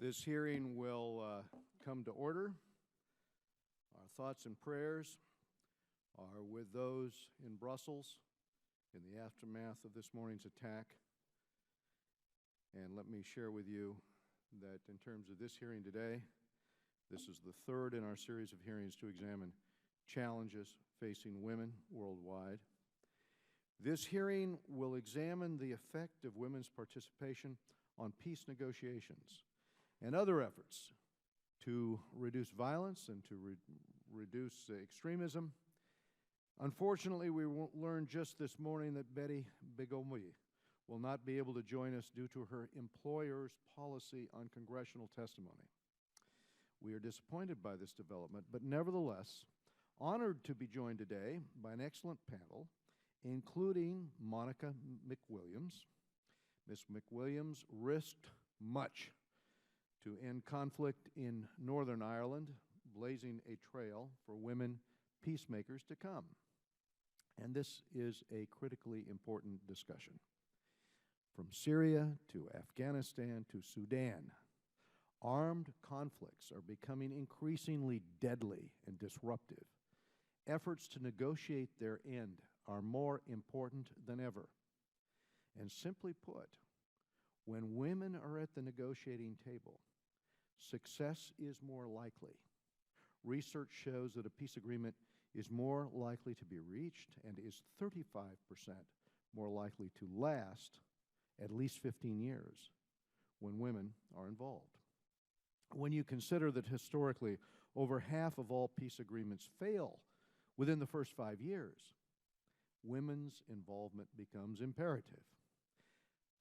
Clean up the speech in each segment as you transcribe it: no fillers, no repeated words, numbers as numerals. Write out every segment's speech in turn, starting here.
This hearing will come to order. Our thoughts and prayers are with those in Brussels in the aftermath of this morning's attack. And let me share with you that in terms of this hearing today, this is the third in our series of hearings to examine challenges facing women worldwide. This hearing will examine the effect of women's participation on peace negotiations and other efforts to reduce violence and to reduce extremism. Unfortunately, we learned just this morning that Betty Bigomi will not be able to join us due to her employer's policy on congressional testimony. We are disappointed by this development, but nevertheless honored to be joined today by an excellent panel, including Monica McWilliams. Ms. McWilliams risked much to end conflict in Northern Ireland, blazing a trail for women peacemakers to come. And this is a critically important discussion. From Syria to Afghanistan to Sudan, armed conflicts are becoming increasingly deadly and disruptive. Efforts to negotiate their end are more important than ever. And simply put, when women are at the negotiating table, success is more likely. Research shows that a peace agreement is more likely to be reached and is 35% more likely to last at least 15 years when women are involved. When you consider that historically over half of all peace agreements fail within the first 5 years, women's involvement becomes imperative.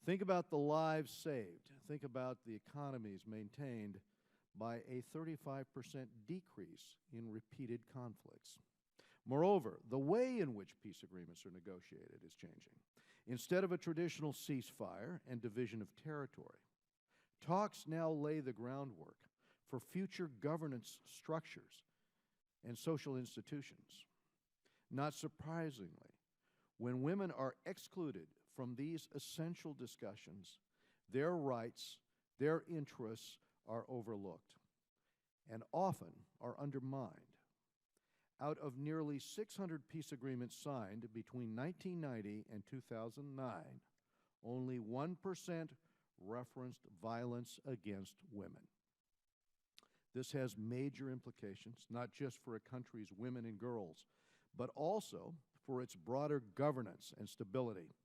Think about the lives saved. Think about the economies maintained by a 35% decrease in repeated conflicts. Moreover, the way in which peace agreements are negotiated is changing. Instead of a traditional ceasefire and division of territory, talks now lay the groundwork for future governance structures and social institutions. Not surprisingly, when women are excluded from these essential discussions, their rights, their interests are overlooked and often are undermined. Out of nearly 600 peace agreements signed between 1990 and 2009, only 1% referenced violence against women. This has major implications, not just for a country's women and girls, but also for its broader governance and stability.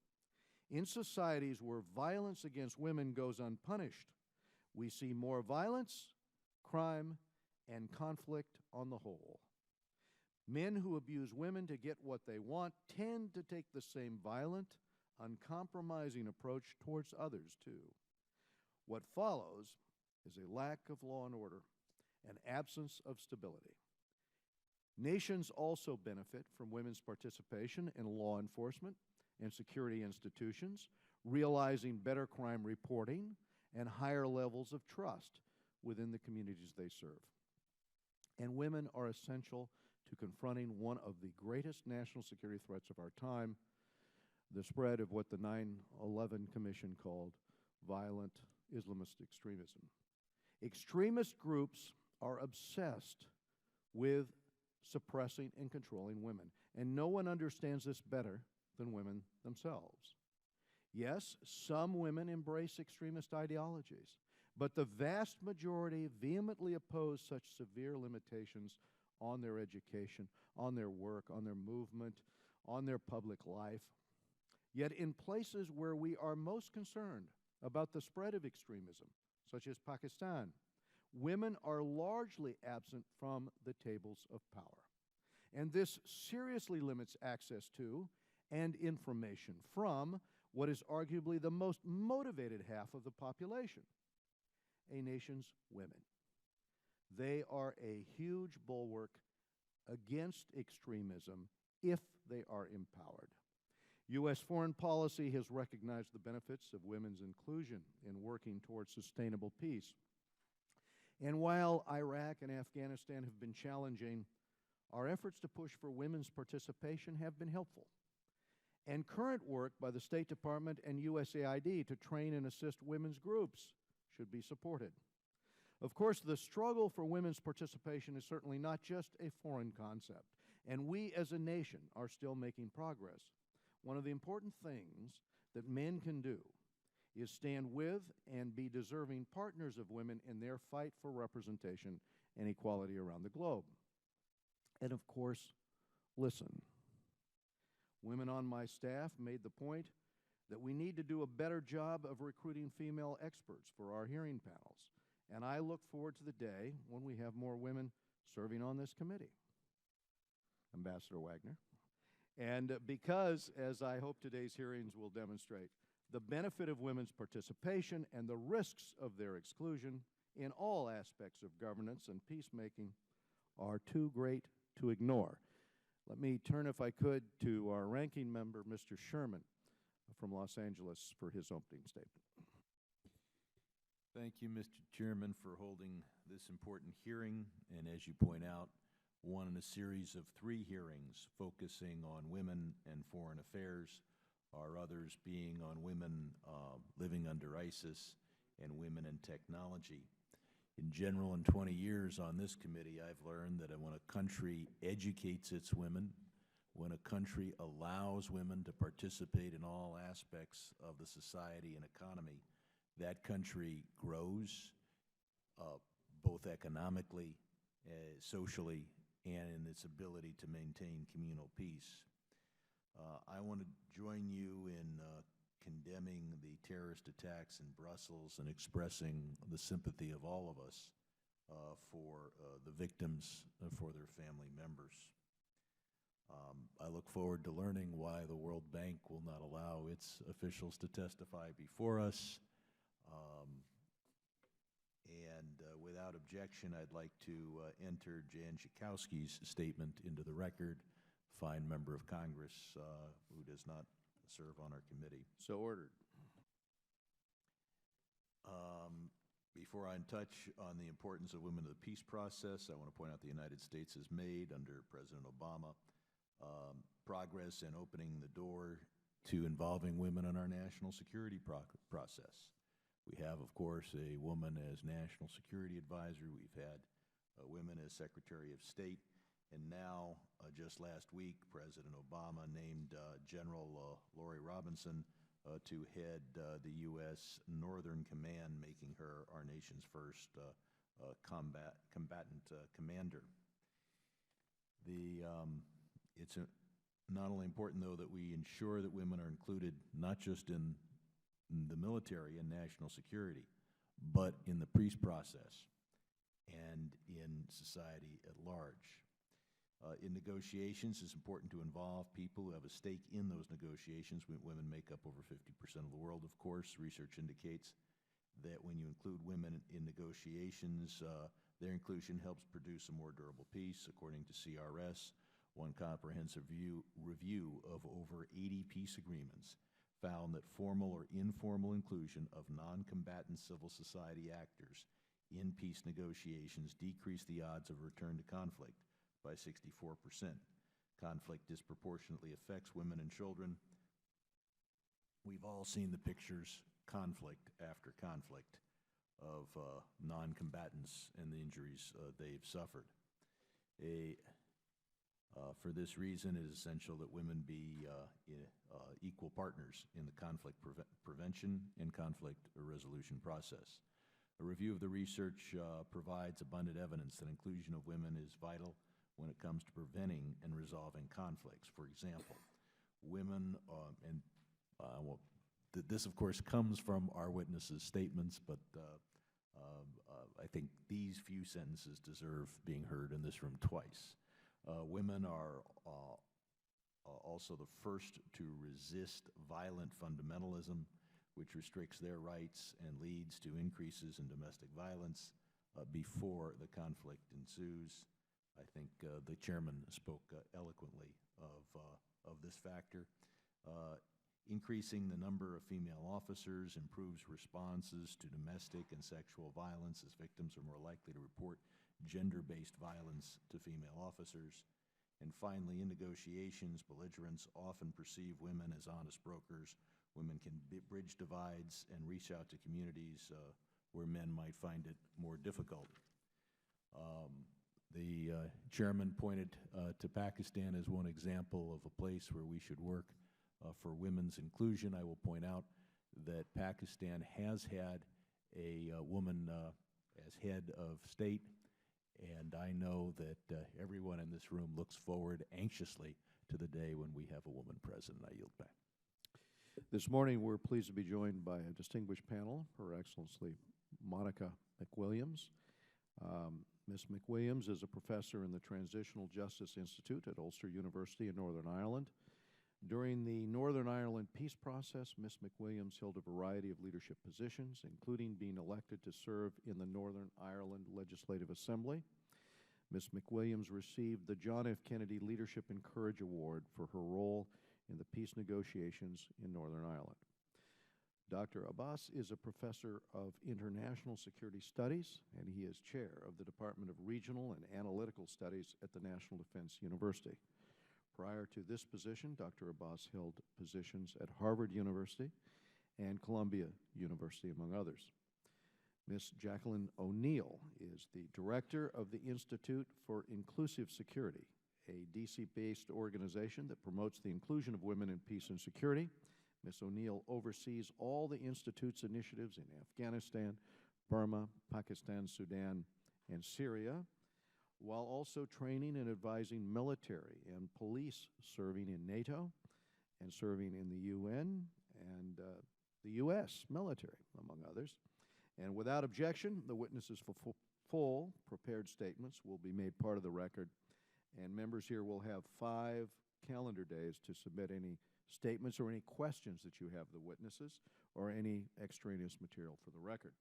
In societies where violence against women goes unpunished, we see more violence, crime, and conflict on the whole. Men who abuse women to get what they want tend to take the same violent, uncompromising approach towards others, too. What follows is a lack of law and order, an absence of stability. Nations also benefit from women's participation in law enforcement and security institutions, realizing better crime reporting and higher levels of trust within the communities they serve. And women are essential to confronting one of the greatest national security threats of our time, the spread of what the 9/11 Commission called violent Islamist extremism. Extremist groups are obsessed with suppressing and controlling women, and no one understands this better than women themselves. Yes, some women embrace extremist ideologies, but the vast majority vehemently oppose such severe limitations on their education, on their work, on their movement, on their public life. Yet in places where we are most concerned about the spread of extremism, such as Pakistan, women are largely absent from the tables of power. And this seriously limits access to and information from what is arguably the most motivated half of the population, a nation's women. They are a huge bulwark against extremism if they are empowered. U.S. foreign policy has recognized the benefits of women's inclusion in working towards sustainable peace. And while Iraq and Afghanistan have been challenging, our efforts to push for women's participation have been helpful. And current work by the State Department and USAID to train and assist women's groups should be supported. Of course, the struggle for women's participation is certainly not just a foreign concept, and we as a nation are still making progress. One of the important things that men can do is stand with and be deserving partners of women in their fight for representation and equality around the globe. And of course, listen. Women on my staff made the point that we need to do a better job of recruiting female experts for our hearing panels. And I look forward to the day when we have more women serving on this committee. Ambassador Wagner. And because, as I hope today's hearings will demonstrate, the benefit of women's participation and the risks of their exclusion in all aspects of governance and peacemaking are too great to ignore. Let me turn, if I could, to our ranking member, Mr. Sherman from Los Angeles, for his opening statement. Thank you, Mr. Chairman, for holding this important hearing, and as you point out, one in a series of 3 hearings focusing on women and foreign affairs, our others being on women living under ISIS and women in technology. In general, in 20 years on this committee, I've learned that when a country educates its women, when a country allows women to participate in all aspects of the society and economy, that country grows, both economically, socially, and in its ability to maintain communal peace. I want to join you in condemning the terrorist attacks in Brussels and expressing the sympathy of all of us for the victims, for their family members. I look forward to learning why the World Bank will not allow its officials to testify before us. Without objection, I'd like to enter Jan Schakowsky's statement into the record, fine member of Congress who does not serve on our committee. So ordered. Before I touch on the importance of women in the peace process, I want to point out the United States has made, under President Obama, progress in opening the door to involving women in our national security process. We have, of course, a woman as National Security Advisor. We've had women as Secretary of State. And now, just last week, President Obama named General Lori Robinson to head the U.S. Northern Command, making her our nation's first combatant commander. It's not only important, though, that we ensure that women are included not just in the military and national security, but in the peace process and in society at large. In negotiations, it's important to involve people who have a stake in those negotiations. Women make up over 50% of the world, of course. Research indicates that when you include women in negotiations, their inclusion helps produce a more durable peace. According to CRS, one comprehensive review of over 80 peace agreements found that formal or informal inclusion of non-combatant civil society actors in peace negotiations decreased the odds of return to conflict by 64%. Conflict disproportionately affects women and children. We've all seen the pictures, conflict after conflict, of non-combatants and the injuries they've suffered. For this reason, it is essential that women be equal partners in the conflict prevention and conflict resolution process. A review of the research provides abundant evidence that inclusion of women is vital when it comes to preventing and resolving conflicts. For example, women, this of course comes from our witnesses' statements, but I think these few sentences deserve being heard in this room twice. Women are also the first to resist violent fundamentalism, which restricts their rights and leads to increases in domestic violence before the conflict ensues. I think the chairman spoke eloquently of this factor. Increasing the number of female officers improves responses to domestic and sexual violence, as victims are more likely to report gender-based violence to female officers. And finally, in negotiations, belligerents often perceive women as honest brokers. Women can bridge divides and reach out to communities where men might find it more difficult. The chairman pointed to Pakistan as one example of a place where we should work for women's inclusion. I will point out that Pakistan has had a woman as head of state, and I know that everyone in this room looks forward anxiously to the day when we have a woman president. I yield back. This morning, we're pleased to be joined by a distinguished panel, Her Excellency Monica McWilliams. Ms. McWilliams is a professor in the Transitional Justice Institute at Ulster University in Northern Ireland. During the Northern Ireland peace process, Ms. McWilliams held a variety of leadership positions, including being elected to serve in the Northern Ireland Legislative Assembly. Ms. McWilliams received the John F. Kennedy Leadership and Courage Award for her role in the peace negotiations in Northern Ireland. Dr. Abbas is a professor of international security studies, and he is chair of the Department of Regional and Analytical Studies at the National Defense University. Prior to this position, Dr. Abbas held positions at Harvard University and Columbia University, among others. Ms. Jacqueline O'Neal is the director of the Institute for Inclusive Security, a DC-based organization that promotes the inclusion of women in peace and security. Ms. O'Neal oversees all the Institute's initiatives in Afghanistan, Burma, Pakistan, Sudan, and Syria, while also training and advising military and police serving in NATO and serving in the UN and the U.S. military, among others. And without objection, the witnesses for full prepared statements will be made part of the record, and members here will have 5 calendar days to submit any statements or any questions that you have of the witnesses or any extraneous material for the record.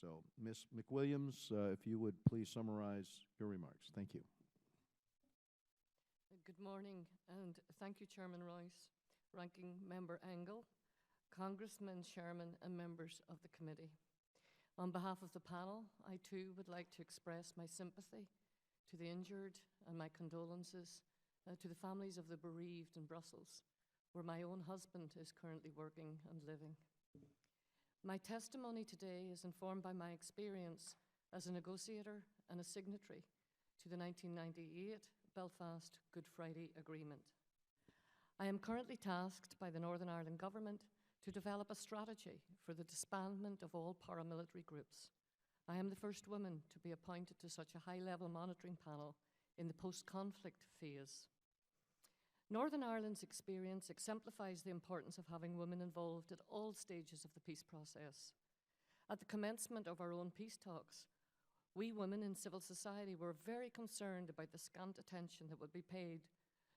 So, Ms. McWilliams, if you would please summarize your remarks. Thank you. Good morning, and thank you, Chairman Royce, Ranking Member Engel, Congressmen, Chairman, and members of the committee. On behalf of the panel, I too would like to express my sympathy to the injured and my condolences to the families of the bereaved in Brussels, where my own husband is currently working and living. My testimony today is informed by my experience as a negotiator and a signatory to the 1998 Belfast Good Friday Agreement. I am currently tasked by the Northern Ireland Government to develop a strategy for the disbandment of all paramilitary groups. I am the first woman to be appointed to such a high-level monitoring panel in the post-conflict phase. Northern Ireland's experience exemplifies the importance of having women involved at all stages of the peace process. At the commencement of our own peace talks, we women in civil society were very concerned about the scant attention that would be paid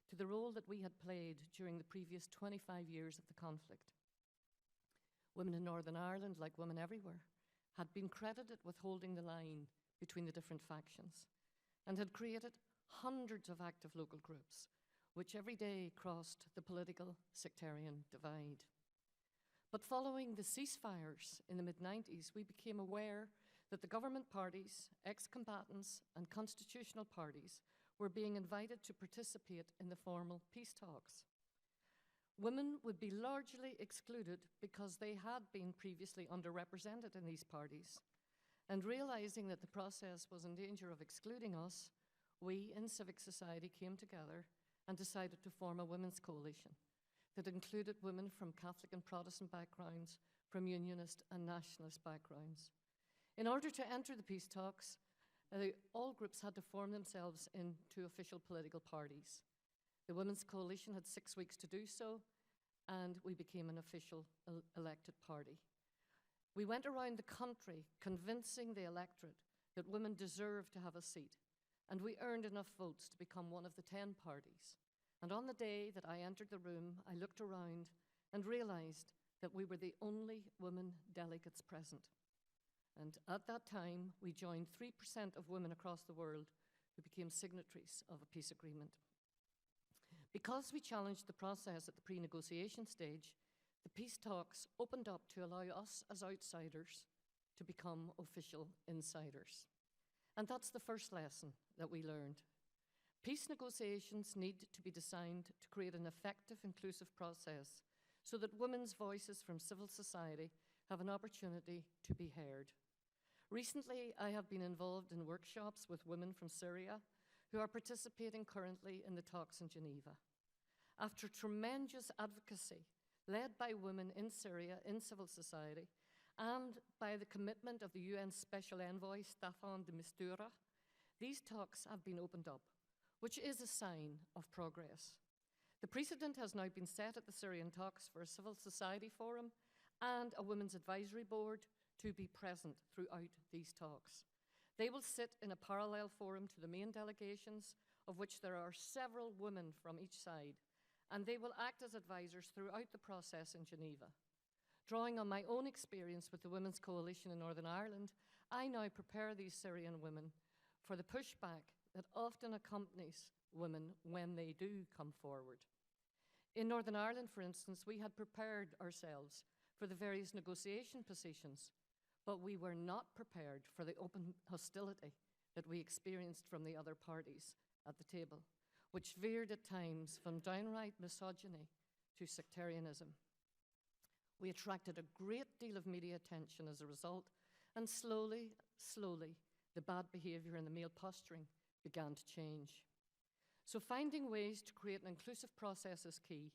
to the role that we had played during the previous 25 years of the conflict. Women in Northern Ireland, like women everywhere, had been credited with holding the line between the different factions and had created hundreds of active local groups, which every day crossed the political sectarian divide. But following the ceasefires in the mid-90s, we became aware that the government parties, ex-combatants, and constitutional parties were being invited to participate in the formal peace talks. Women would be largely excluded because they had been previously underrepresented in these parties. And realizing that the process was in danger of excluding us, we in civic society came together and decided to form a women's coalition that included women from Catholic and Protestant backgrounds, from unionist and nationalist backgrounds. In order to enter the peace talks, all groups had to form themselves into official political parties. The Women's Coalition had 6 weeks to do so, and we became an official elected party. We went around the country convincing the electorate that women deserved to have a seat, and we earned enough votes to become one of the 10 parties. And on the day that I entered the room, I looked around and realized that we were the only women delegates present. And at that time, we joined 3% of women across the world who became signatories of a peace agreement. Because we challenged the process at the pre-negotiation stage, the peace talks opened up to allow us as outsiders to become official insiders. And that's the first lesson that we learned. Peace negotiations need to be designed to create an effective, inclusive process so that women's voices from civil society have an opportunity to be heard. Recently, I have been involved in workshops with women from Syria who are participating currently in the talks in Geneva. After tremendous advocacy led by women in Syria in civil society and by the commitment of the UN Special Envoy Staffan de Mistura, these talks have been opened up, which is a sign of progress. The precedent has now been set at the Syrian talks for a civil society forum and a women's advisory board to be present throughout these talks. They will sit in a parallel forum to the main delegations, of which there are several women from each side, and they will act as advisors throughout the process in Geneva. Drawing on my own experience with the Women's Coalition in Northern Ireland, I now prepare these Syrian women for the pushback that often accompanies women when they do come forward. In Northern Ireland, for instance, we had prepared ourselves for the various negotiation positions, but we were not prepared for the open hostility that we experienced from the other parties at the table, which veered at times from downright misogyny to sectarianism. We attracted a great deal of media attention as a result, and slowly, the bad behavior and the male posturing began to change. So finding ways to create an inclusive process is key.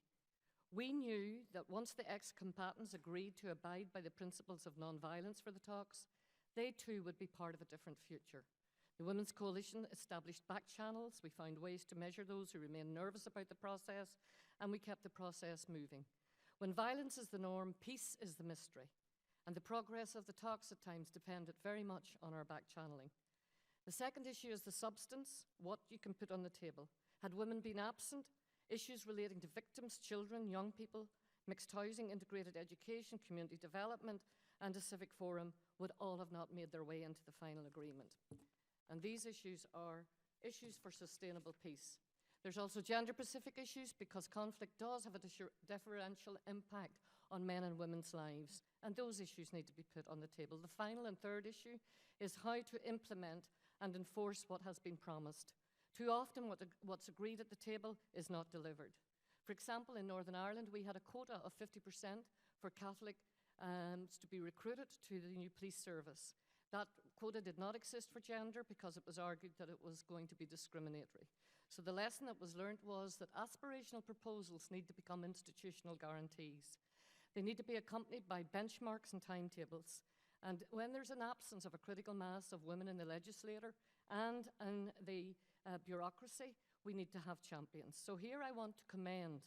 We knew that once the ex-combatants agreed to abide by the principles of non-violence for the talks, they too would be part of a different future. The Women's Coalition established back channels. We found ways to measure those who remained nervous about the process, and we kept the process moving. When violence is the norm, peace is the mystery, and the progress of the talks at times depended very much on our back channeling. The second issue is the substance, what you can put on the table. Had women been absent, issues relating to victims, children, young people, mixed housing, integrated education, community development, and a civic forum would all have not made their way into the final agreement. And these issues are issues for sustainable peace. There's also gender-specific issues because conflict does have a differential impact on men and women's lives, and those issues need to be put on the table. The final and third issue is how to implement and enforce what has been promised. Too often what's agreed at the table is not delivered. For example, in Northern Ireland, we had a quota of 50% for Catholics to be recruited to the new police service. That quota did not exist for gender because it was argued that it was going to be discriminatory. So the lesson that was learned was that aspirational proposals need to become institutional guarantees. They need to be accompanied by benchmarks and timetables. And when there's an absence of a critical mass of women in the legislature and in the bureaucracy, we need to have champions. So here I want to commend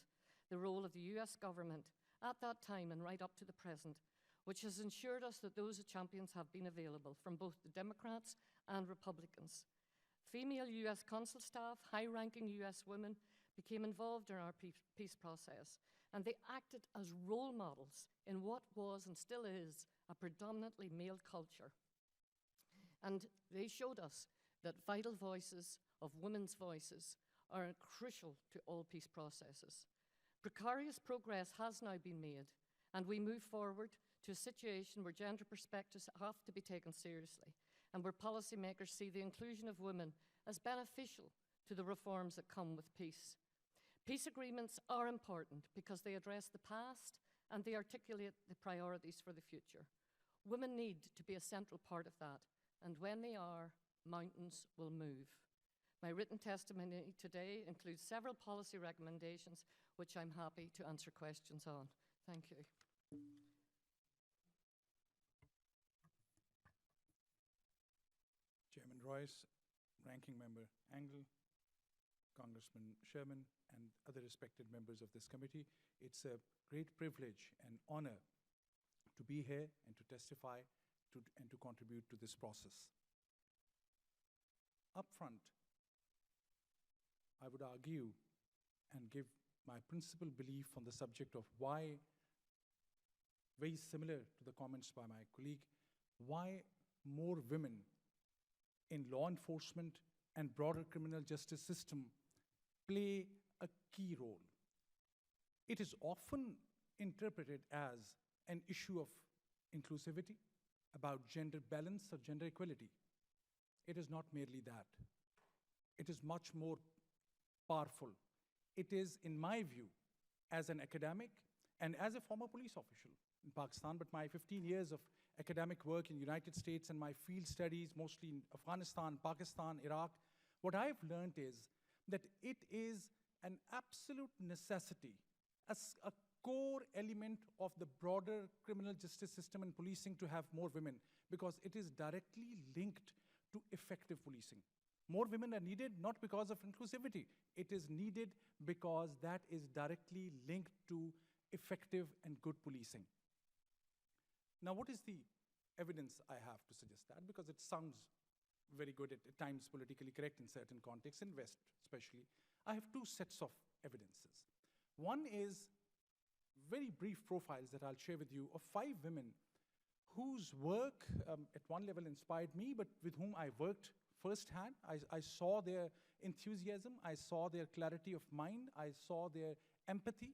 the role of the US government at that time and right up to the present, which has ensured us that those champions have been available from both the Democrats and Republicans. Female US consul staff, high-ranking US women became involved in our peace process, and they acted as role models in what was and still is a predominantly male culture. And they showed us that vital voices of women's voices are crucial to all peace processes. Precarious progress has now been made, and we move forward to a situation where gender perspectives have to be taken seriously, and where policymakers see the inclusion of women as beneficial to the reforms that come with peace. Peace agreements are important because they address the past and they articulate the priorities for the future. Women need to be a central part of that, and when they are, mountains will move. My written testimony today includes several policy recommendations, which I'm happy to answer questions on. Thank you. Chairman Royce, Ranking Member Angle, Congressman Sherman, and other respected members of this committee, it's a great privilege and honor to be here and to testify and to contribute to this process. Up front, I would argue and give my principal belief on the subject of why, very similar to the comments by my colleague, why more women in law enforcement and broader criminal justice system play a key role. It is often interpreted as an issue of inclusivity, about gender balance or gender equality. It is not merely that. It is much more powerful. It is, in my view, as an academic and as a former police official in Pakistan, but my 15 years of academic work in the United States and my field studies, mostly in Afghanistan, Pakistan, Iraq, what I've learned is that it is an absolute necessity, a core element of the broader criminal justice system and policing to have more women, because it is directly linked to effective policing. More women are needed not because of inclusivity. It is needed because that is directly linked to effective and good policing. Now, what is the evidence I have to suggest that? Because it sounds very good, at times politically correct in certain contexts, in West especially. I have two sets of evidences. One is very brief profiles that I'll share with you of 5 women whose work at one level inspired me, but with whom I worked firsthand. I saw their enthusiasm, I saw their clarity of mind, I saw their empathy,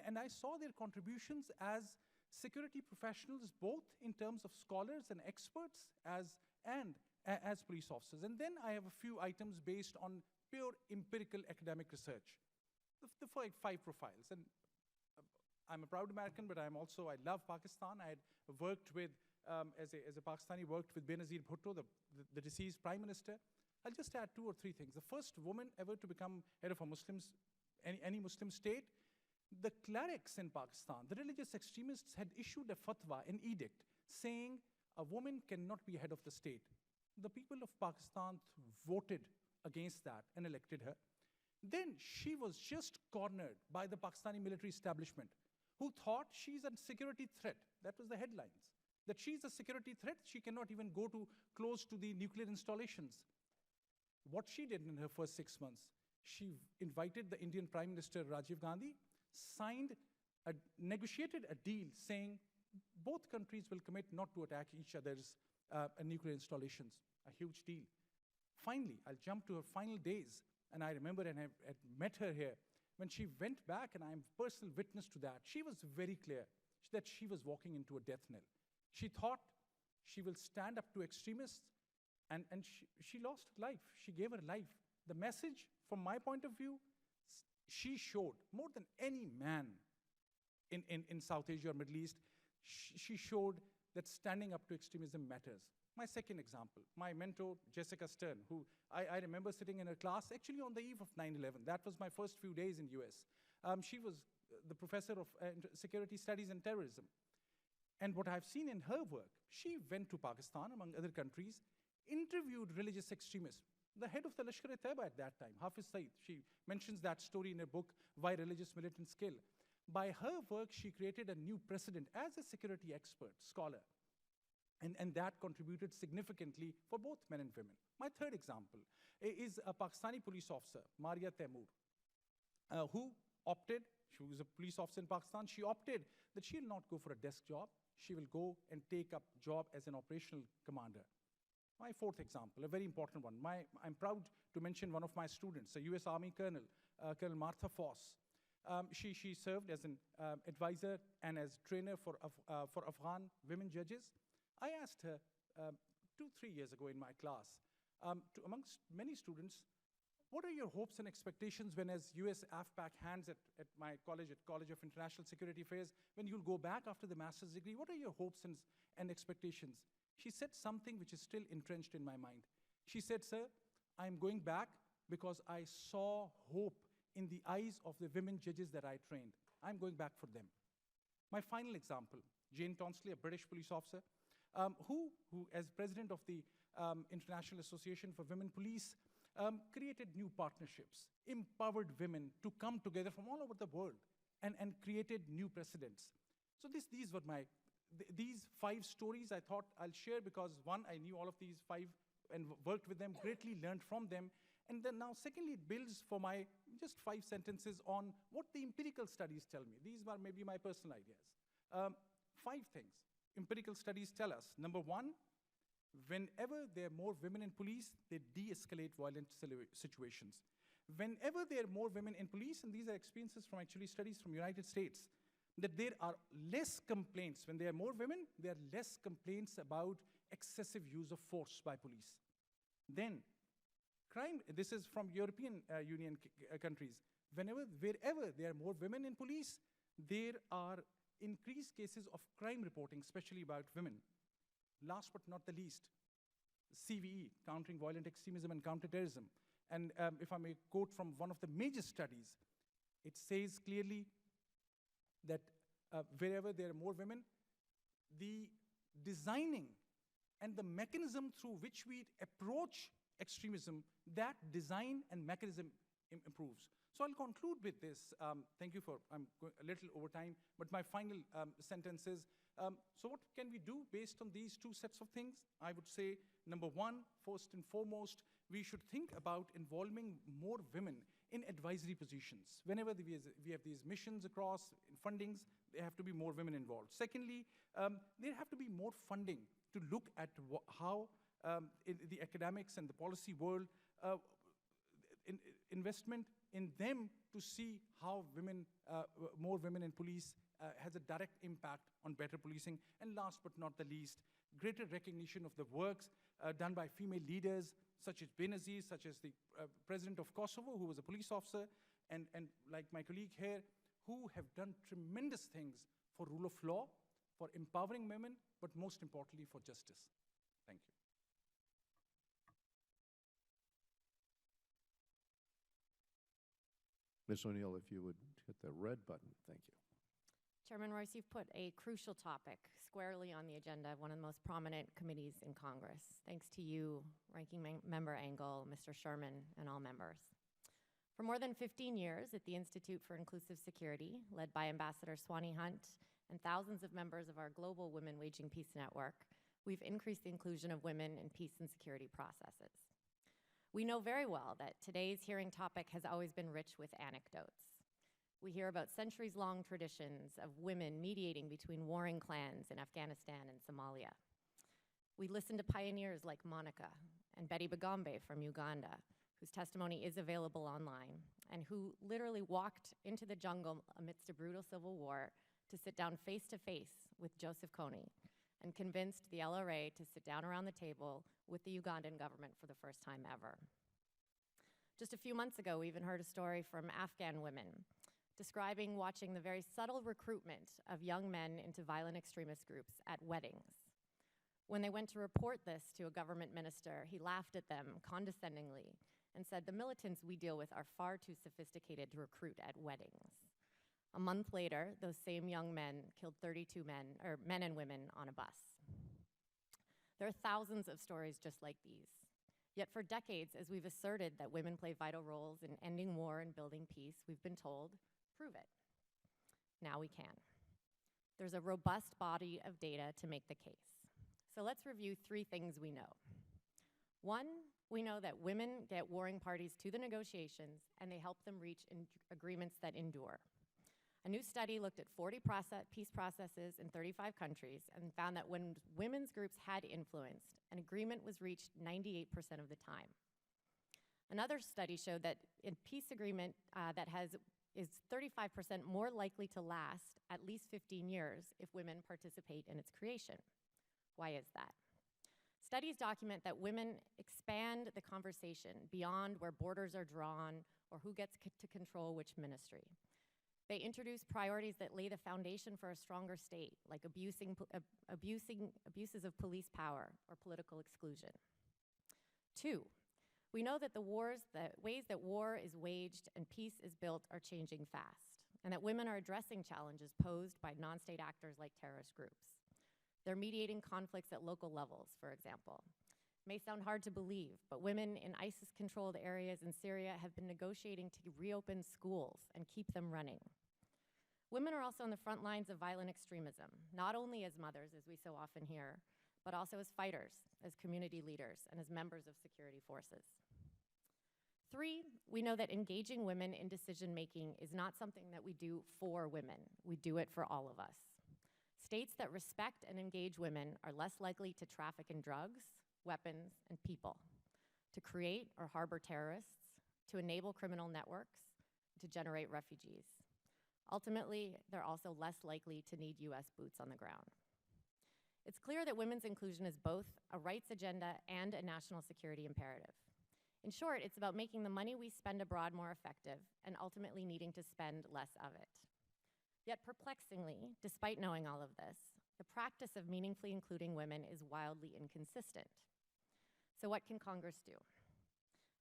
and I saw their contributions as security professionals, both in terms of scholars and experts and as police officers. And then I have a few items based on pure empirical academic research. The 5 profiles. And I'm a proud American, but I love Pakistan. I had worked with, as a Pakistani, worked with Benazir Bhutto, the deceased prime minister. I'll just add 2 or 3 things. The first woman ever to become head of any Muslim state. The clerics in Pakistan, the religious extremists, had issued a fatwa, an edict, saying a woman cannot be head of the state. The people of Pakistan voted against that and elected her. Then she was just cornered by the Pakistani military establishment, who thought she's a security threat. That was the headlines. That she's a security threat, she cannot even go close to the nuclear installations. What she did in her first 6 months, she invited the Indian Prime Minister Rajiv Gandhi, negotiated a deal saying both countries will commit not to attack each other's nuclear installations. A huge deal. Finally, I'll jump to her final days, and I remember, and I had met her here, when she went back, and I'm personal witness to that, she was very clear that she was walking into a death knell. She thought she will stand up to extremists, and she lost her life. She gave her life. The message, from my point of view, she showed, more than any man in South Asia or Middle East, she showed that standing up to extremism matters. My second example, my mentor, Jessica Stern, who I remember sitting in her class actually on the eve of 9/11. That was my first few days in US. She was the professor of security studies and terrorism. And what I've seen in her work, she went to Pakistan, among other countries, interviewed religious extremists. The head of the Lashkar-e-Taiba at that time, Hafiz Saeed, she mentions that story in her book, Why Religious Militants Kill. By her work, she created a new precedent as a security expert, scholar. And that contributed significantly for both men and women. My third example is a Pakistani police officer, Maria Taimur, who opted, she was a police officer in Pakistan, she opted that she'll not go for a desk job, she will go and take up job as an operational commander. My fourth example, a very important one. I'm proud to mention one of my students, a US Army Colonel, Colonel Martha Foss. She served as an advisor and as trainer for Afghan women judges. I asked her 2-3 years ago in my class, amongst many students, what are your hopes and expectations when, as US AFPAC hands at my college, at College of International Security Affairs, when you'll go back after the master's degree, what are your hopes and expectations? She said something which is still entrenched in my mind. She said, sir, I'm going back because I saw hope in the eyes of the women judges that I trained. I'm going back for them. My final example, Jane Tonsley, a British police officer, who as president of the International Association for Women Police, created new partnerships, empowered women to come together from all over the world and created new precedents. So these were these 5 stories I thought I'll share because, one, I knew all of these 5 and worked with them, greatly learned from them. And then now, secondly, it builds for my just 5 sentences on what the empirical studies tell me. These are maybe my personal ideas. 5 things empirical studies tell us. Number 1, whenever there are more women in police, they de-escalate violent situations. Whenever there are more women in police, and these are experiences from actually studies from the United States, that there are less complaints. When there are more women, there are less complaints about excessive use of force by police. Then, crime, this is from European Union countries. Wherever there are more women in police, there are increased cases of crime reporting, especially about women. Last but not the least, CVE, Countering Violent Extremism and Counterterrorism. And if I may quote from one of the major studies, it says clearly that wherever there are more women, the designing and the mechanism through which we approach extremism, that design and mechanism improves. So I'll conclude with this. Thank you for, I'm going a little over time, but my final sentence is, so what can we do based on these two sets of things? I would say, number one, first and foremost, we should think about involving more women in advisory positions. Whenever we have these missions across fundings, there have to be more women involved. Secondly, there have to be more funding to look at how in the academics and the policy world, investment in them to see how women, more women in police has a direct impact on better policing. And last but not the least, greater recognition of the works done by female leaders, such as Benazir, such as the president of Kosovo, who was a police officer, and like my colleague here, who have done tremendous things for rule of law, for empowering women, but most importantly, for justice. Thank you. Ms. O'Neal, if you would hit the red button, thank you. Chairman Royce, you've put a crucial topic squarely on the agenda of one of the most prominent committees in Congress. Thanks to you, Ranking Member Engel, Mr. Sherman, and all members. For more than 15 years at the Institute for Inclusive Security, led by Ambassador Swanee Hunt and thousands of members of our global Women Waging Peace Network, we've increased the inclusion of women in peace and security processes. We know very well that today's hearing topic has always been rich with anecdotes. We hear about centuries-long traditions of women mediating between warring clans in Afghanistan and Somalia. We listen to pioneers like Monica and Betty Bagombe from Uganda, whose testimony is available online, and who literally walked into the jungle amidst a brutal civil war to sit down face-to-face with Joseph Kony and convinced the LRA to sit down around the table with the Ugandan government for the first time ever. Just a few months ago, we even heard a story from Afghan women describing watching the very subtle recruitment of young men into violent extremist groups at weddings. When they went to report this to a government minister, he laughed at them condescendingly and said, "The militants we deal with are far too sophisticated to recruit at weddings." A month later, those same young men killed 32 men and women on a bus. There are thousands of stories just like these. Yet for decades, as we've asserted that women play vital roles in ending war and building peace, we've been told, prove it. Now we can. There's a robust body of data to make the case. So let's review 3 things we know. 1, we know that women get warring parties to the negotiations and they help them reach agreements that endure. A new study looked at 40 peace processes in 35 countries and found that when women's groups had influence, an agreement was reached 98% of the time. Another study showed that a peace agreement is 35% more likely to last at least 15 years if women participate in its creation. Why is that? Studies document that women expand the conversation beyond where borders are drawn or who gets to control which ministry. They introduce priorities that lay the foundation for a stronger state, like abuses of police power or political exclusion. 2, we know that the ways that war is waged and peace is built are changing fast, and that women are addressing challenges posed by non-state actors like terrorist groups. They're mediating conflicts at local levels, for example. It may sound hard to believe, but women in ISIS-controlled areas in Syria have been negotiating to reopen schools and keep them running. Women are also on the front lines of violent extremism, not only as mothers, as we so often hear, but also as fighters, as community leaders, and as members of security forces. 3, we know that engaging women in decision-making is not something that we do for women. We do it for all of us. States that respect and engage women are less likely to traffic in drugs, weapons, and people, to create or harbor terrorists, to enable criminal networks, to generate refugees. Ultimately, they're also less likely to need US boots on the ground. It's clear that women's inclusion is both a rights agenda and a national security imperative. In short, it's about making the money we spend abroad more effective and ultimately needing to spend less of it. Yet perplexingly, despite knowing all of this, the practice of meaningfully including women is wildly inconsistent. So what can Congress do?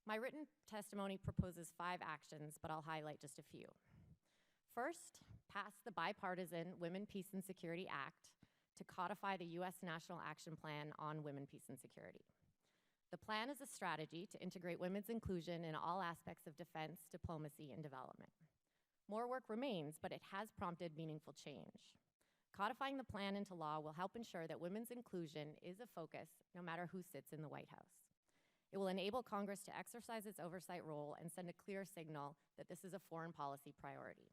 My written testimony proposes 5 actions, but I'll highlight just a few. First, pass the bipartisan Women, Peace, and Security Act to codify the U.S. National Action Plan on Women, Peace, and Security. The plan is a strategy to integrate women's inclusion in all aspects of defense, diplomacy, and development. More work remains, but it has prompted meaningful change. Codifying the plan into law will help ensure that women's inclusion is a focus no matter who sits in the White House. It will enable Congress to exercise its oversight role and send a clear signal that this is a foreign policy priority.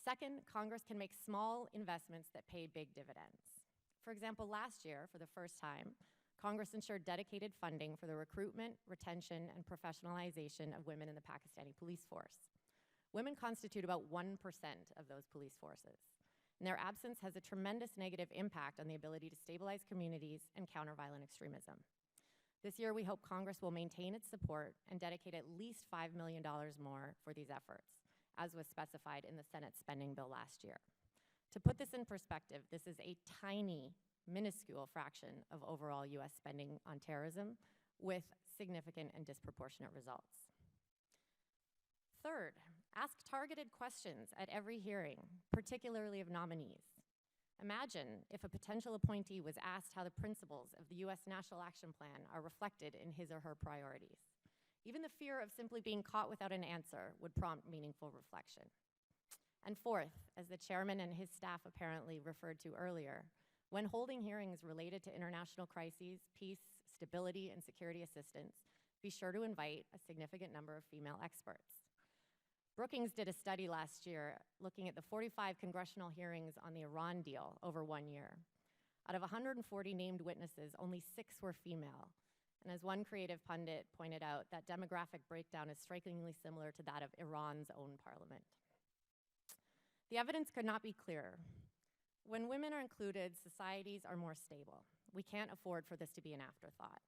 Second, Congress can make small investments that pay big dividends. For example, last year, for the first time, Congress ensured dedicated funding for the recruitment, retention, and professionalization of women in the Pakistani police force. Women constitute about 1% of those police forces, and their absence has a tremendous negative impact on the ability to stabilize communities and counter violent extremism. This year, we hope Congress will maintain its support and dedicate at least $5 million more for these efforts, as was specified in the Senate spending bill last year. To put this in perspective, this is a tiny, minuscule fraction of overall U.S. spending on terrorism with significant and disproportionate results. Third, ask targeted questions at every hearing, particularly of nominees. Imagine if a potential appointee was asked how the principles of the U.S. National Action Plan are reflected in his or her priorities. Even the fear of simply being caught without an answer would prompt meaningful reflection. And fourth, as the chairman and his staff apparently referred to earlier, when holding hearings related to international crises, peace, stability, and security assistance, be sure to invite a significant number of female experts. Brookings did a study last year looking at the 45 congressional hearings on the Iran deal over 1 year. Out of 140 named witnesses, only 6 were female. And as one creative pundit pointed out, that demographic breakdown is strikingly similar to that of Iran's own parliament. The evidence could not be clearer. When women are included, societies are more stable. We can't afford for this to be an afterthought.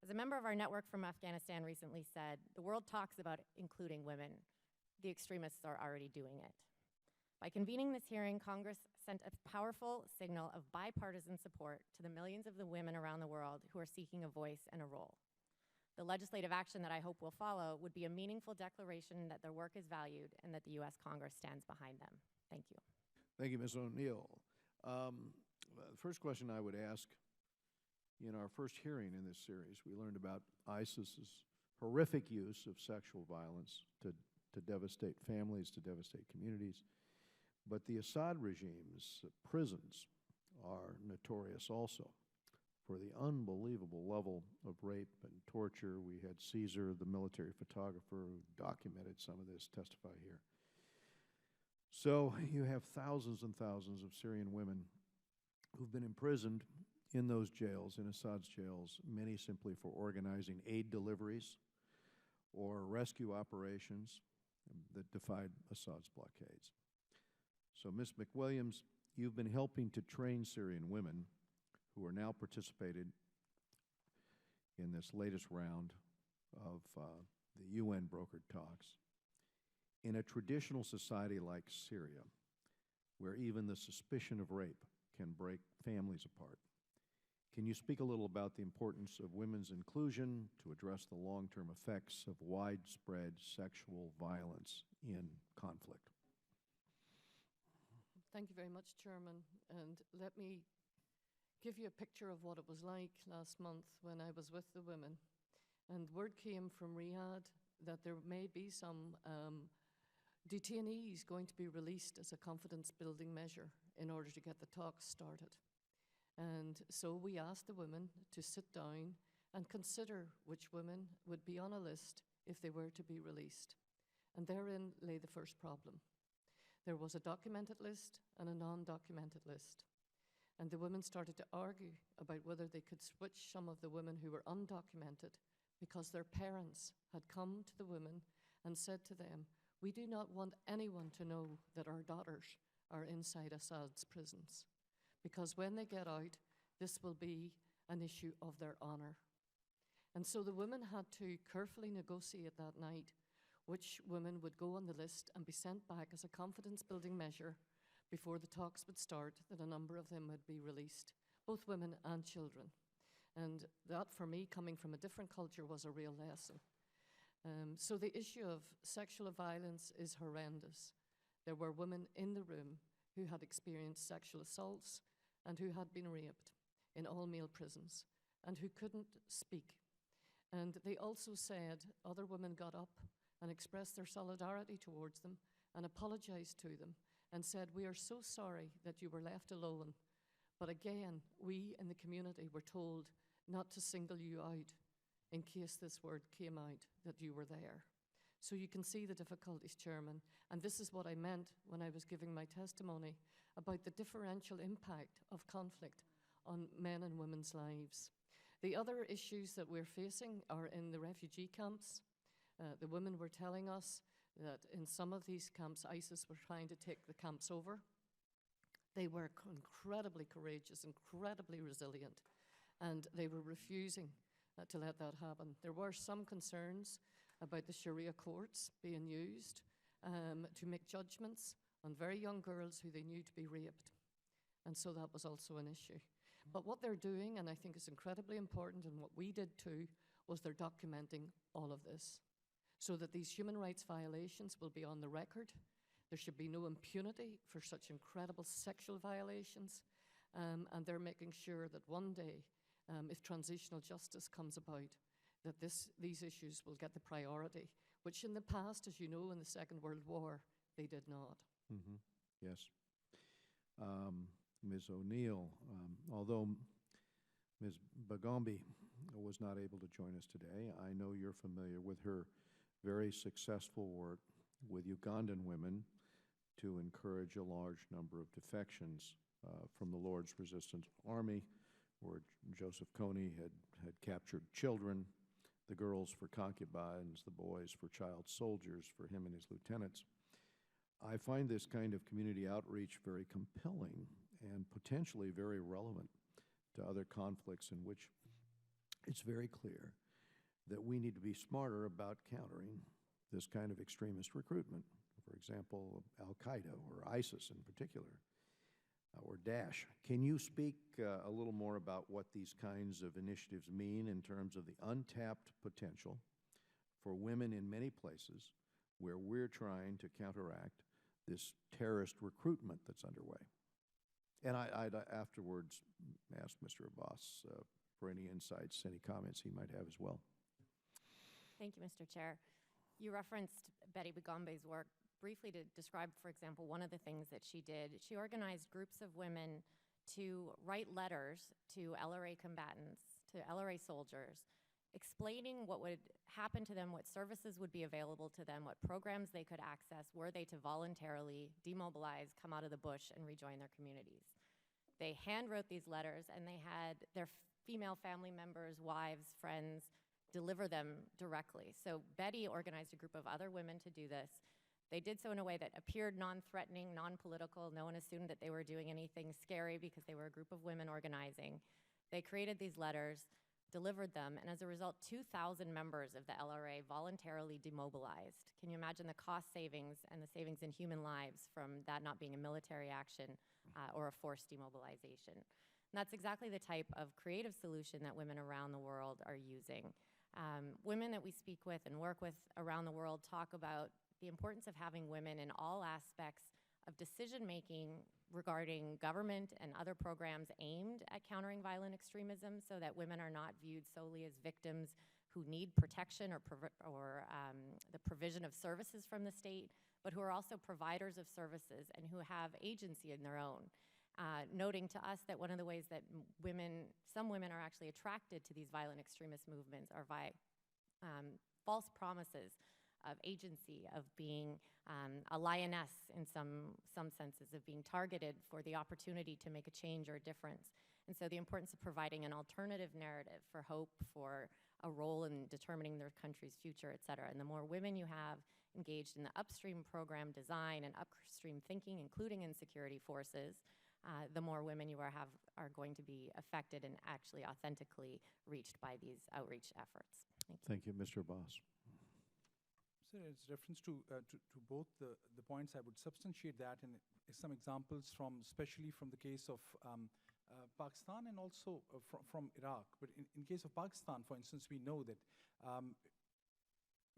As a member of our network from Afghanistan recently said, the world talks about including women. The extremists are already doing it. By convening this hearing, Congress sent a powerful signal of bipartisan support to the millions of the women around the world who are seeking a voice and a role. The legislative action that I hope will follow would be a meaningful declaration that their work is valued and that the U.S. Congress stands behind them. Thank you. Thank you, Ms. O'Neal. The first question I would ask, in our first hearing in this series, we learned about ISIS's horrific use of sexual violence to devastate families, to devastate communities. But the Assad regime's prisons are notorious also for the unbelievable level of rape and torture. We had Caesar, the military photographer, who documented some of this, testify here. So you have thousands and thousands of Syrian women who've been imprisoned in those jails, in Assad's jails, many simply for organizing aid deliveries or rescue operations that defied Assad's blockades. So, Ms. McWilliams, you've been helping to train Syrian women who are now participated in this latest round of the UN brokered talks. In a traditional society like Syria, where even the suspicion of rape can break families apart, can you speak a little about the importance of women's inclusion to address the long-term effects of widespread sexual violence in conflict? Thank you very much, Chairman. And let me give you a picture of what it was like last month when I was with the women. And word came from Riyadh that there may be some detainees going to be released as a confidence-building measure in order to get the talks started. And so we asked the women to sit down and consider which women would be on a list if they were to be released. And therein lay the first problem. There was a documented list and a non-documented list. And the women started to argue about whether they could switch some of the women who were undocumented because their parents had come to the women and said to them, "We do not want anyone to know that our daughters are inside Assad's prisons, because when they get out, this will be an issue of their honor." And so the women had to carefully negotiate that night which women would go on the list and be sent back as a confidence-building measure before the talks would start, that a number of them would be released, both women and children. And that, for me, coming from a different culture, was a real lesson. So the issue of sexual violence is horrendous. There were women in the room who had experienced sexual assaults and who had been raped in all-male prisons and who couldn't speak. And they also said other women got up and expressed their solidarity towards them and apologized to them and said, "We are so sorry that you were left alone. But again, we in the community were told not to single you out in case this word came out, that you were there." So you can see the difficulties, Chairman. And this is what I meant when I was giving my testimony about the differential impact of conflict on men and women's lives. The other issues that we're facing are in the refugee camps. The women were telling us that in some of these camps, ISIS were trying to take the camps over. They were incredibly courageous, incredibly resilient, and they were refusing to let that happen. There were some concerns about the Sharia courts being used to make judgments on very young girls who they knew to be raped. And so that was also an issue. But what they're doing, and I think is incredibly important, and what we did too, was they're documenting all of this so that these human rights violations will be on the record. There should be no impunity for such incredible sexual violations. And they're making sure that one day, if transitional justice comes about, that these issues will get the priority, which in the past, as you know, in the Second World War, they did not. Mm-hmm. Yes. Ms. O'Neal, although Ms. Bagombi was not able to join us today, I know you're familiar with her very successful work with Ugandan women to encourage a large number of defections from the Lord's Resistance Army, where Joseph Kony had captured children, the girls for concubines, the boys for child soldiers, for him and his lieutenants. I find this kind of community outreach very compelling and potentially very relevant to other conflicts in which it's very clear that we need to be smarter about countering this kind of extremist recruitment. For example, Al-Qaeda or ISIS in particular, or Daesh. Can you speak a little more about what these kinds of initiatives mean in terms of the untapped potential for women in many places where we're trying to counteract this terrorist recruitment that's underway? And I'd afterwards ask Mr. Abbas for any insights, any comments he might have as well. Thank you, Mr. Chair. You referenced Betty Bagombe's work briefly to describe, for example, one of the things that she did. She organized groups of women to write letters to LRA combatants, to LRA soldiers, explaining what would happen to them, what services would be available to them, what programs they could access, were they to voluntarily demobilize, come out of the bush, and rejoin their communities. They handwrote these letters, and they had their female family members, wives, friends, deliver them directly. So Betty organized a group of other women to do this. They did so in a way that appeared non-threatening, non-political. No one assumed that they were doing anything scary because they were a group of women organizing. They created these letters, delivered them, and as a result, 2,000 members of the LRA voluntarily demobilized. Can you imagine the cost savings and the savings in human lives from that not being a military action or a forced demobilization? And that's exactly the type of creative solution that women around the world are using. Women that we speak with and work with around the world talk about the importance of having women in all aspects of decision-making regarding government and other programs aimed at countering violent extremism, so that women are not viewed solely as victims who need protection or the provision of services from the state, but who are also providers of services and who have agency in their own. Noting to us that one of the ways that some women are actually attracted to these violent extremist movements are by false promises of agency, of being a lioness in some senses, of being targeted for the opportunity to make a change or a difference. And so the importance of providing an alternative narrative for hope, for a role in determining their country's future, et cetera. And the more women you have engaged in the upstream program design and upstream thinking, including in security forces, the more women you are going to be affected and actually authentically reached by these outreach efforts. Thank you, Mr. Abbas. So it's reference to both the points. I would substantiate that in some examples from, especially from the case of Pakistan and also from Iraq. But in case of Pakistan, for instance, we know that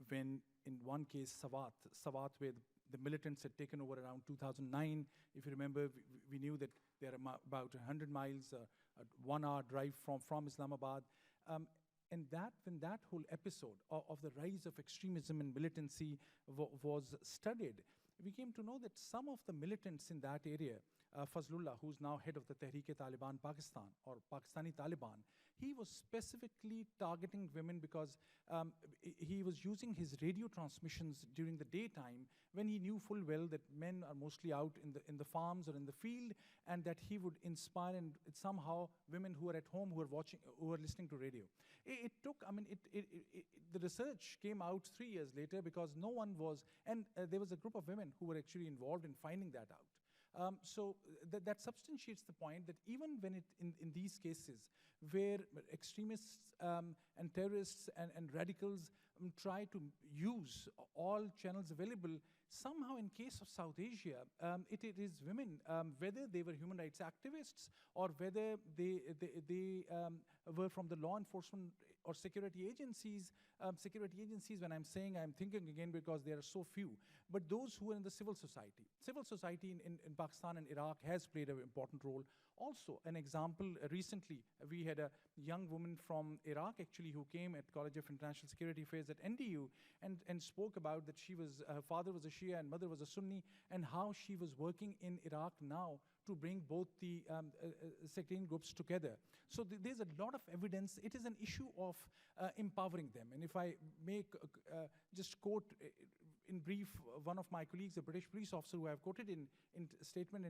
when in one case, Swat, where the militants had taken over around 2009, if you remember, we knew that they're about 100 miles, a 1-hour drive from Islamabad. And when that whole episode of the rise of extremism and militancy was studied, we came to know that some of the militants in that area, Fazlullah, who's now head of the Tehreek-e-Taliban Pakistan, or Pakistani Taliban, he was specifically targeting women because he was using his radio transmissions during the daytime when he knew full well that men are mostly out in the farms or in the field, and that he would inspire and somehow women who are at home, who are listening to radio. The research came out 3 years later because no one was, and there was a group of women who were actually involved in finding that out. So that substantiates the point that even when in these cases where extremists and terrorists and radicals try to use all channels available, somehow in case of South Asia, it is women, whether they were human rights activists or whether they were from the law enforcement or security agencies, when I'm saying, I'm thinking again because there are so few, but those who are in the civil society. Civil society in Pakistan and Iraq has played an important role. Also, an example, recently, we had a young woman from Iraq actually who came at College of International Security Affairs at NDU and spoke about that her father was a Shia and mother was a Sunni, and how she was working in Iraq now to bring both the sectarian groups together. So there's a lot of evidence. It is an issue of empowering them. And if I make just quote in brief one of my colleagues, a British police officer who I've quoted in statement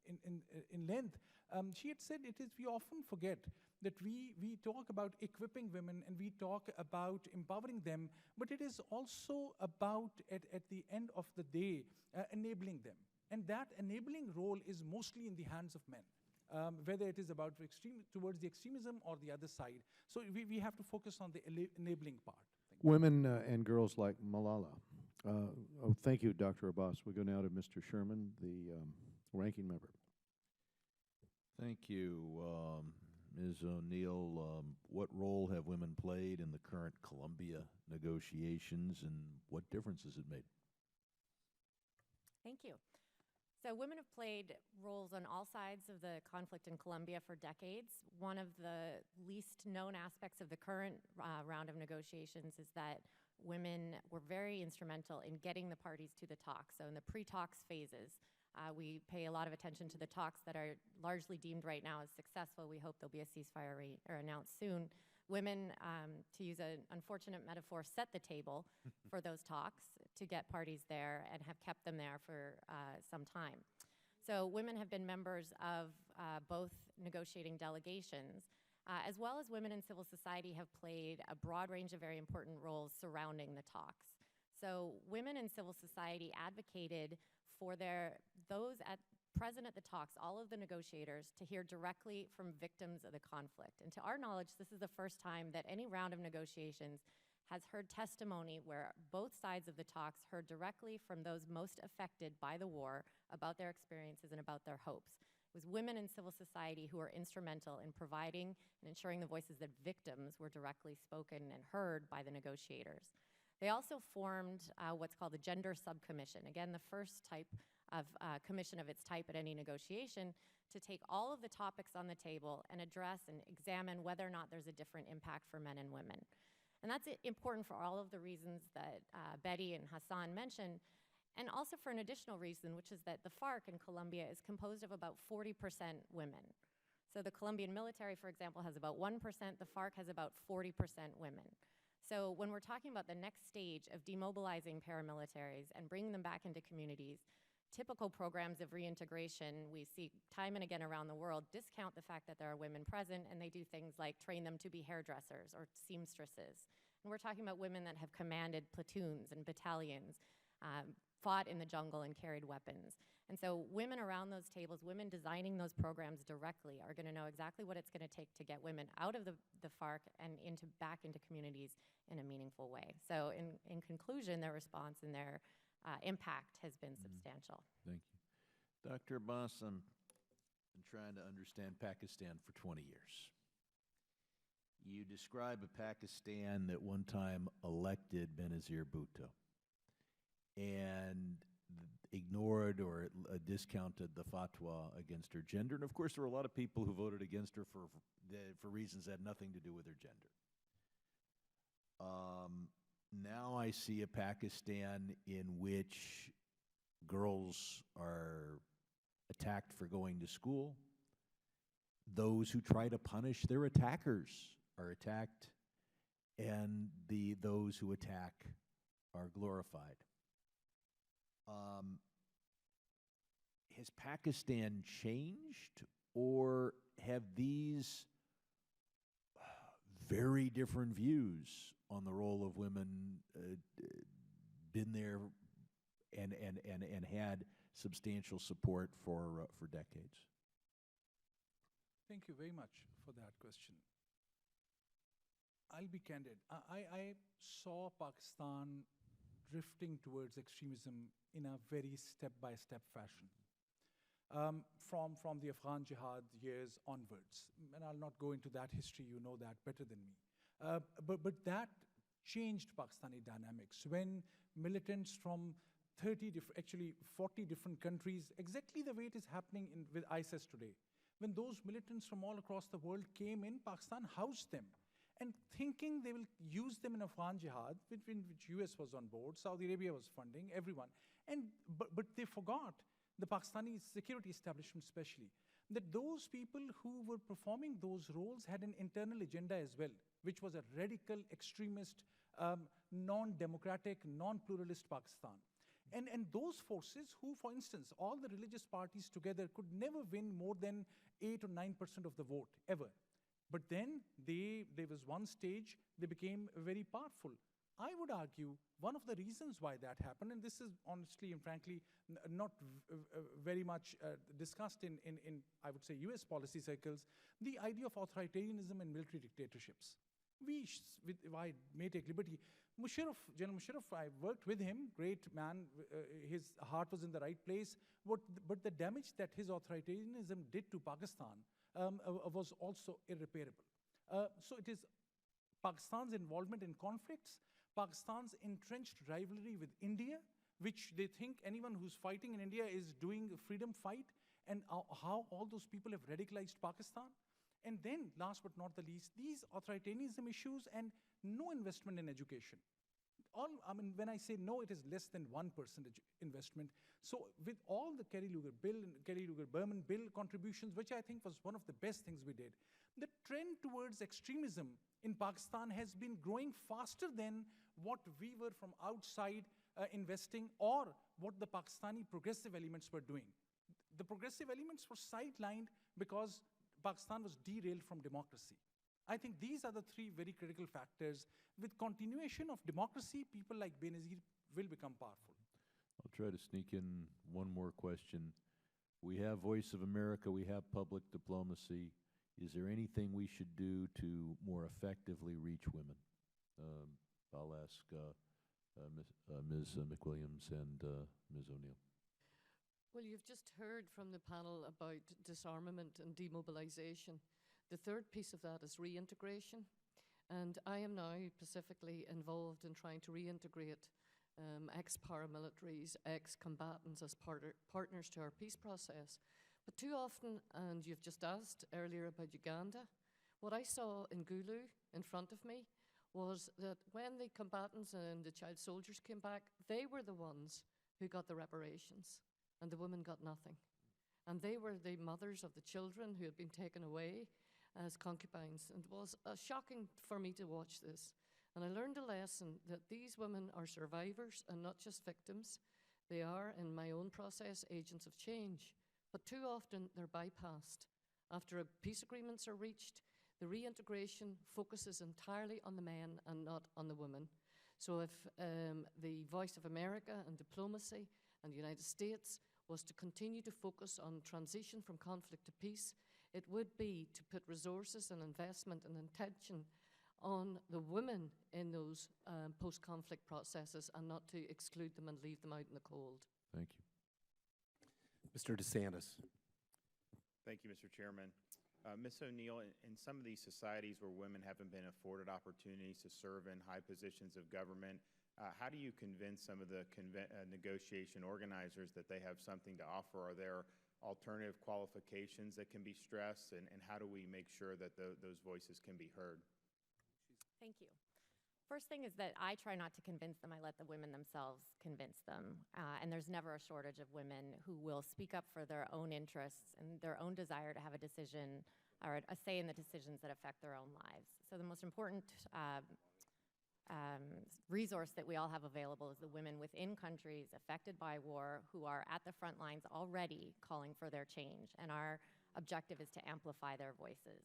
in length, she had said we often forget that we talk about equipping women and we talk about empowering them, but it is also about, at the end of the day, enabling them. And that enabling role is mostly in the hands of men, whether it is about towards the extremism or the other side. So we have to focus on the enabling part. Women and girls like Malala. Thank you, Dr. Abbas. We go now to Mr. Sherman, the ranking member. Thank you. Ms. O'Neal, what role have women played in the current Colombia negotiations, and what difference has it made? Thank you. So women have played roles on all sides of the conflict in Colombia for decades. One of the least known aspects of the current round of negotiations is that women were very instrumental in getting the parties to the talks. So in the pre-talks phases, we pay a lot of attention to the talks that are largely deemed right now as successful. We hope there'll be a ceasefire announced soon. Women, to use an unfortunate metaphor, set the table for those talks to get parties there and have kept them there for some time. So women have been members of both negotiating delegations, as well as women in civil society have played a broad range of very important roles surrounding the talks. So women in civil society advocated for those present at the talks, all of the negotiators, to hear directly from victims of the conflict. And to our knowledge, this is the first time that any round of negotiations has heard testimony where both sides of the talks heard directly from those most affected by the war about their experiences and about their hopes. It was women in civil society who were instrumental in providing and ensuring the voices that victims were directly spoken and heard by the negotiators. They also formed what's called the Gender Subcommission, again, the first type of commission of its type at any negotiation, to take all of the topics on the table and address and examine whether or not there's a different impact for men and women. And that's important for all of the reasons that Betty and Hassan mentioned, and also for an additional reason, which is that the FARC in Colombia is composed of about 40% women. So the Colombian military, for example, has about 1%, the FARC has about 40% women. So when we're talking about the next stage of demobilizing paramilitaries and bringing them back into communities, typical programs of reintegration we see time and again around the world discount the fact that there are women present, and they do things like train them to be hairdressers or seamstresses. And we're talking about women that have commanded platoons and battalions. fought in the jungle and carried weapons. And so women around those tables, women designing those programs directly, are going to know exactly what it's going to take to get women out of the FARC and back into communities in a meaningful way. So in conclusion, their response and their impact has been substantial. Thank you. Dr. Abbas, I've been trying to understand Pakistan for 20 years. You describe a Pakistan that one time elected Benazir Bhutto and ignored or discounted the fatwa against her gender. And of course, there were a lot of people who voted against her for reasons that had nothing to do with her gender. Now I see a Pakistan in which girls are attacked for going to school. Those who try to punish their attackers are attacked, and those who attack are glorified. Has Pakistan changed, or have these very different views on the role of women been there and had substantial support for decades? Thank you very much for that question. I'll be candid. I saw Pakistan drifting towards extremism in a very step-by-step fashion. From the Afghan jihad years onwards. And I'll not go into that history, you know that better than me. But that changed Pakistani dynamics when militants from 40 different countries, exactly the way it is happening with ISIS today. When those militants from all across the world came in, Pakistan housed them. And thinking they will use them in Afghan jihad, which US was on board, Saudi Arabia was funding, everyone. But they forgot, the Pakistani security establishment especially, that those people who were performing those roles had an internal agenda as well, which was a radical, extremist, non-democratic, non-pluralist Pakistan. And those forces who, for instance, all the religious parties together could never win more than 8 or 9% of the vote, ever. But then there was one stage, they became very powerful. I would argue one of the reasons why that happened, and this is honestly and frankly not very much discussed in, I would say, US policy circles, the idea of authoritarianism and military dictatorships. If I may take liberty, General Musharraf, I worked with him, great man, his heart was in the right place, but the damage that his authoritarianism did to Pakistan was also irreparable. So it is Pakistan's involvement in conflicts, Pakistan's entrenched rivalry with India, which they think anyone who's fighting in India is doing a freedom fight, and how all those people have radicalized Pakistan. And then, last but not the least, these authoritarianism issues and no investment in education. When I say no, it is less than 1% investment. So with all the Kerry Lugar bill and Kerry Lugar-Berman bill contributions, which I think was one of the best things we did, the trend towards extremism in Pakistan has been growing faster than what we were from outside investing or what the Pakistani progressive elements were doing. The progressive elements were sidelined because Pakistan was derailed from democracy. I think these are the three very critical factors. With continuation of democracy, people like Benazir will become powerful. I'll try to sneak in one more question. We have Voice of America, we have public diplomacy. Is there anything we should do to more effectively reach women? I'll ask Ms. McWilliams and Ms. O'Neal. Well, you've just heard from the panel about disarmament and demobilization. The third piece of that is reintegration. And I am now specifically involved in trying to reintegrate ex-paramilitaries, ex-combatants as partners to our peace process. But too often, and you've just asked earlier about Uganda, what I saw in Gulu in front of me was that when the combatants and the child soldiers came back, they were the ones who got the reparations, and the women got nothing. And they were the mothers of the children who had been taken away as concubines. And it was shocking for me to watch this. And I learned a lesson that these women are survivors and not just victims. They are, in my own process, agents of change. But too often they're bypassed. After peace agreements are reached, the reintegration focuses entirely on the men and not on the women. So if the voice of America and diplomacy and the United States was to continue to focus on transition from conflict to peace, it would be to put resources and investment and intention on the women in those post-conflict processes and not to exclude them and leave them out in the cold. Thank you. Mr. DeSantis. Thank you, Mr. Chairman. Ms. O'Neal, in some of these societies where women haven't been afforded opportunities to serve in high positions of government, how do you convince some of the negotiation organizers that they have something to offer? Are there alternative qualifications that can be stressed, and how do we make sure that those voices can be heard? Thank you. First thing is that I try not to convince them. I let the women themselves convince them. And there's never a shortage of women who will speak up for their own interests and their own desire to have a decision or a say in the decisions that affect their own lives. So the most important resource that we all have available is the women within countries affected by war who are at the front lines already calling for their change. And our objective is to amplify their voices.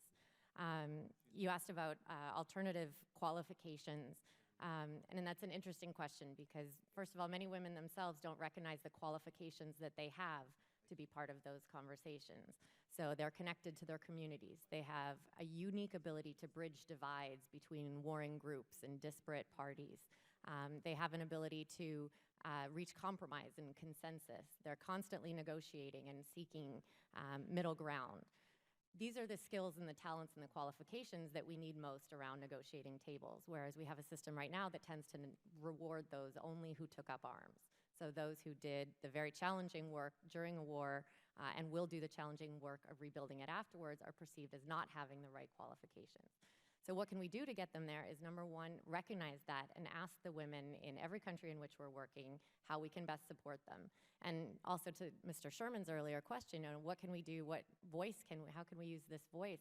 You asked about alternative qualifications, and that's an interesting question because, first of all, many women themselves don't recognize the qualifications that they have to be part of those conversations. So they're connected to their communities. They have a unique ability to bridge divides between warring groups and disparate parties. They have an ability to reach compromise and consensus. They're constantly negotiating and seeking middle ground. These are the skills and the talents and the qualifications that we need most around negotiating tables, whereas we have a system right now that tends to reward those only who took up arms. So those who did the very challenging work during a war and will do the challenging work of rebuilding it afterwards are perceived as not having the right qualifications. So what can we do to get them there is, number one, recognize that and ask the women in every country in which we're working how we can best support them. And also to Mr. Sherman's earlier question, what can we do, how can we use this voice?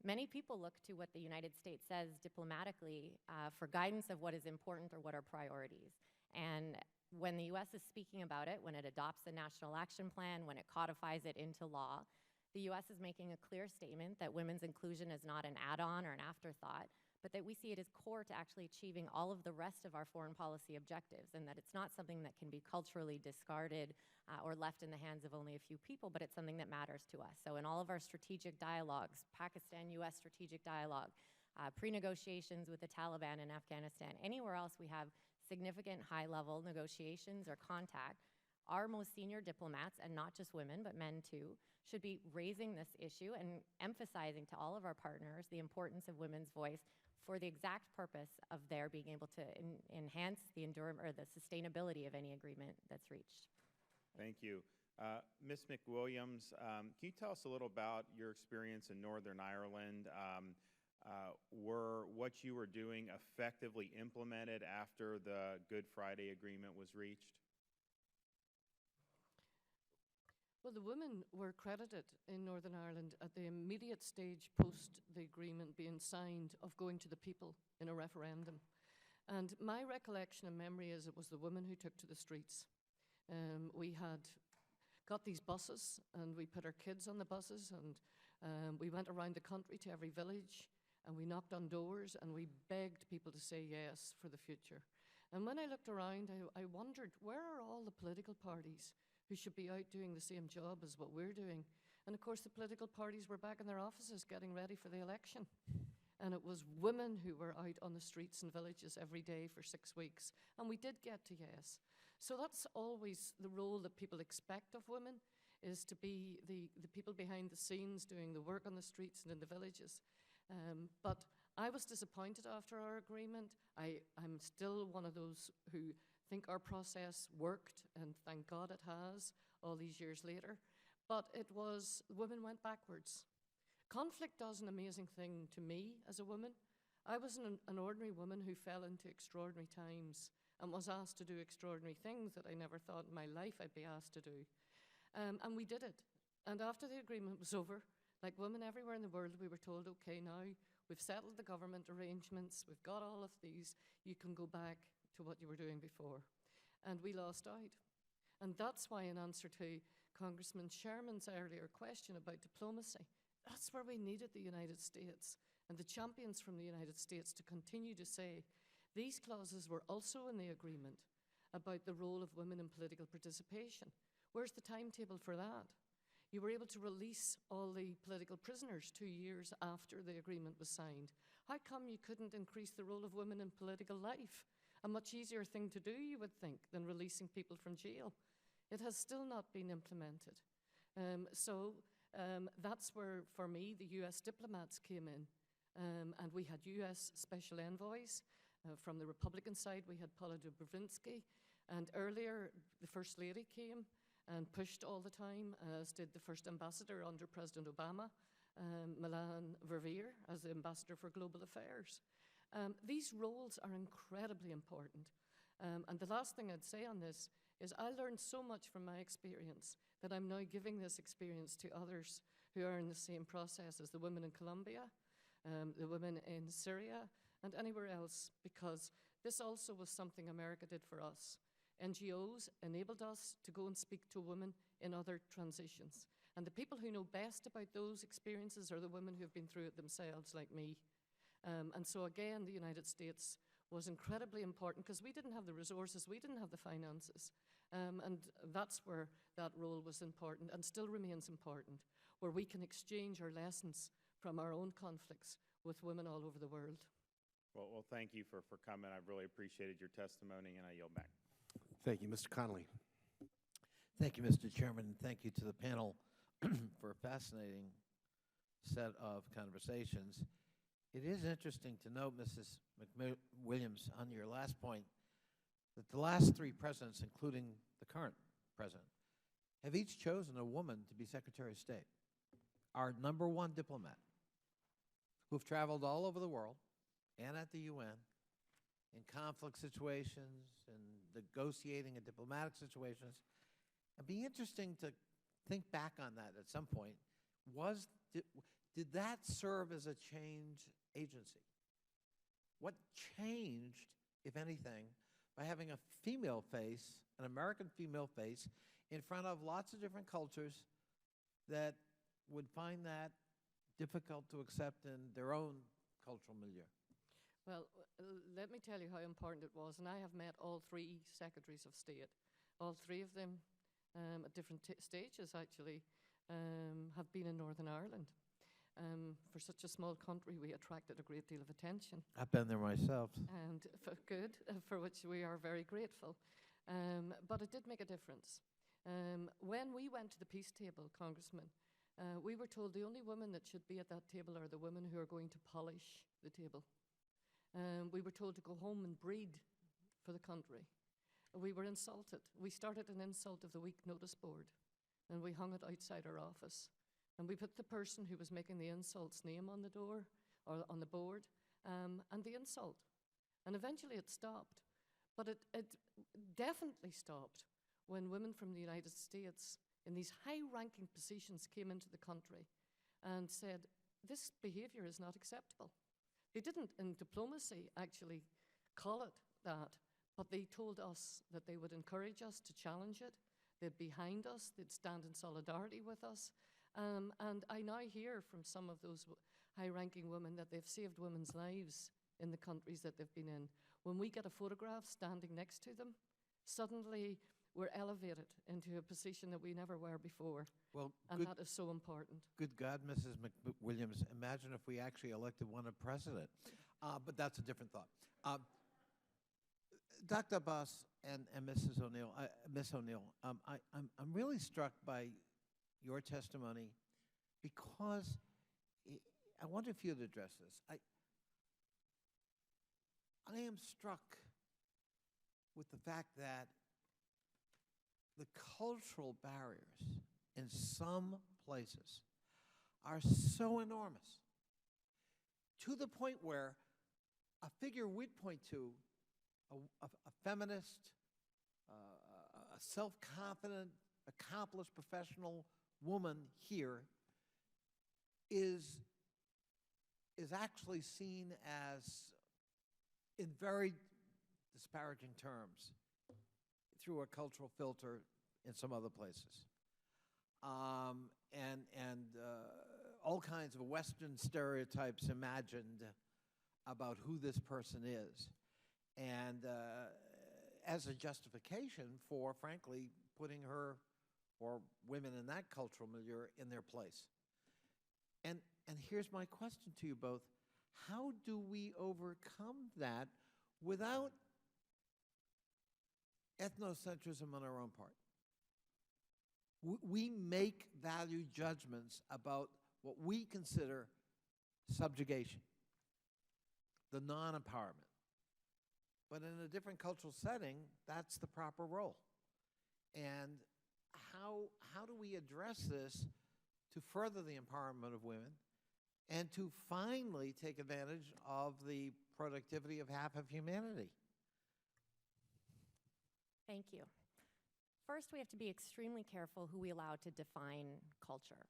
Many people look to what the United States says diplomatically for guidance of what is important or what are priorities. And when the U.S. is speaking about it, when it adopts a national action plan, when it codifies it into law, the U.S. is making a clear statement that women's inclusion is not an add-on or an afterthought, but that we see it as core to actually achieving all of the rest of our foreign policy objectives, and that it's not something that can be culturally discarded or left in the hands of only a few people, but it's something that matters to us. So in all of our strategic dialogues, Pakistan-U.S. strategic dialogue, pre-negotiations with the Taliban in Afghanistan, anywhere else we have significant high-level negotiations or contact, our most senior diplomats, and not just women, but men too, should be raising this issue and emphasizing to all of our partners the importance of women's voice for the exact purpose of their being able to enhance the endurance or the sustainability of any agreement that's reached. Thank you. Ms. McWilliams, can you tell us a little about your experience in Northern Ireland? Were what you were doing effectively implemented after the Good Friday Agreement was reached? Well, the women were credited in Northern Ireland at the immediate stage post the agreement being signed of going to the people in a referendum. And my recollection and memory is it was the women who took to the streets. We had got these buses and we put our kids on the buses and we went around the country to every village and we knocked on doors and we begged people to say yes for the future. And when I looked around, I wondered, where are all the political parties who should be out doing the same job as what we're doing? And of course, the political parties were back in their offices getting ready for the election. And it was women who were out on the streets and villages every day for 6 weeks. And we did get to yes. So that's always the role that people expect of women, is to be the people behind the scenes doing the work on the streets and in the villages. But I was disappointed after our agreement. I'm still one of those who think our process worked, and thank God it has all these years later. But women went backwards. Conflict does an amazing thing to me as a woman. I was an ordinary woman who fell into extraordinary times and was asked to do extraordinary things that I never thought in my life I'd be asked to do. And we did it. And after the agreement was over, like women everywhere in the world, we were told, okay, now we've settled the government arrangements, we've got all of these, you can go back to what you were doing before. And we lost out. And that's why, in answer to Congressman Sherman's earlier question about diplomacy, that's where we needed the United States and the champions from the United States to continue to say These clauses were also in the agreement about the role of women in political participation. Where's the timetable for that? You were able to release all the political prisoners 2 years after the agreement was signed. How come you couldn't increase the role of women in political life? A much easier thing to do, you would think, than releasing people from jail. It has still not been implemented. That's where, for me, the US diplomats came in. And we had US special envoys. From the Republican side, we had Paula Dubravinsky. And earlier, the First Lady came and pushed all the time, as did the first ambassador under President Obama, Milan Verveer, as the ambassador for global affairs. These roles are incredibly important. And the last thing I'd say on this is I learned so much from my experience that I'm now giving this experience to others who are in the same process as the women in Colombia, the women in Syria, and anywhere else, because this also was something America did for us. NGOs enabled us to go and speak to women in other transitions. And the people who know best about those experiences are the women who have been through it themselves, like me. And so again, the United States was incredibly important because we didn't have the resources, we didn't have the finances. And that's where that role was important and still remains important, where we can exchange our lessons from our own conflicts with women all over the world. Well, thank you for coming. I've really appreciated your testimony, and I yield back. Thank you. Mr. Connolly. Thank you, Mr. Chairman, and thank you to the panel for a fascinating set of conversations. It is interesting to note, Mrs. McWilliams, on your last point, that the last 3 presidents, including the current president, have each chosen a woman to be Secretary of State. Our #1 diplomat, who've traveled all over the world and at the UN in conflict situations and negotiating in diplomatic situations. It'd be interesting to think back on that at some point. Did that serve as a change agency? What changed, if anything, by having a female face, an American female face, in front of lots of different cultures that would find that difficult to accept in their own cultural milieu? Well, let me tell you how important it was. And I have met all 3 secretaries of state. All 3 of them, at different stages, actually, have been in Northern Ireland. For such a small country, we attracted a great deal of attention. I've been there myself. And good, for which we are very grateful. But it did make a difference. When we went to the peace table, Congressman, we were told the only women that should be at that table are the women who are going to polish the table. We were told to go home and breed for the country. We were insulted. We started an insult of the week notice board, and we hung it outside our office. And we put the person who was making the insult's name on the door, or on the board, and the insult. And eventually it stopped. But it definitely stopped when women from the United States in these high-ranking positions came into the country and said, this behavior is not acceptable. They didn't, in diplomacy, actually call it that, but they told us that they would encourage us to challenge it. They'd be behind us. They'd stand in solidarity with us. And I now hear from some of those high-ranking women that they've saved women's lives in the countries that they've been in. When we get a photograph standing next to them, suddenly we're elevated into a position that we never were before. Well, and that is so important. Good God, Mrs. McWilliams, imagine if we actually elected one a president. But that's a different thought. Dr. Abbas and Mrs. O'Neal, Ms. O'Neal, I'm really struck by your testimony because I wonder if you'd address this. I am struck with the fact that the cultural barriers in some places are so enormous, to the point where a figure we'd point to, a feminist, a self-confident, accomplished professional woman here is actually seen as, in very disparaging terms, through a cultural filter in some other places. And all kinds of Western stereotypes imagined about who this person is. and as a justification for, frankly, putting her or women in that cultural milieu in their place. And here's my question to you both. How do we overcome that without ethnocentrism on our own part? We make value judgments about what we consider subjugation, the non-empowerment. But in a different cultural setting, that's the proper role. And how do we address this to further the empowerment of women and to finally take advantage of the productivity of half of humanity? Thank you. First, we have to be extremely careful who we allow to define culture.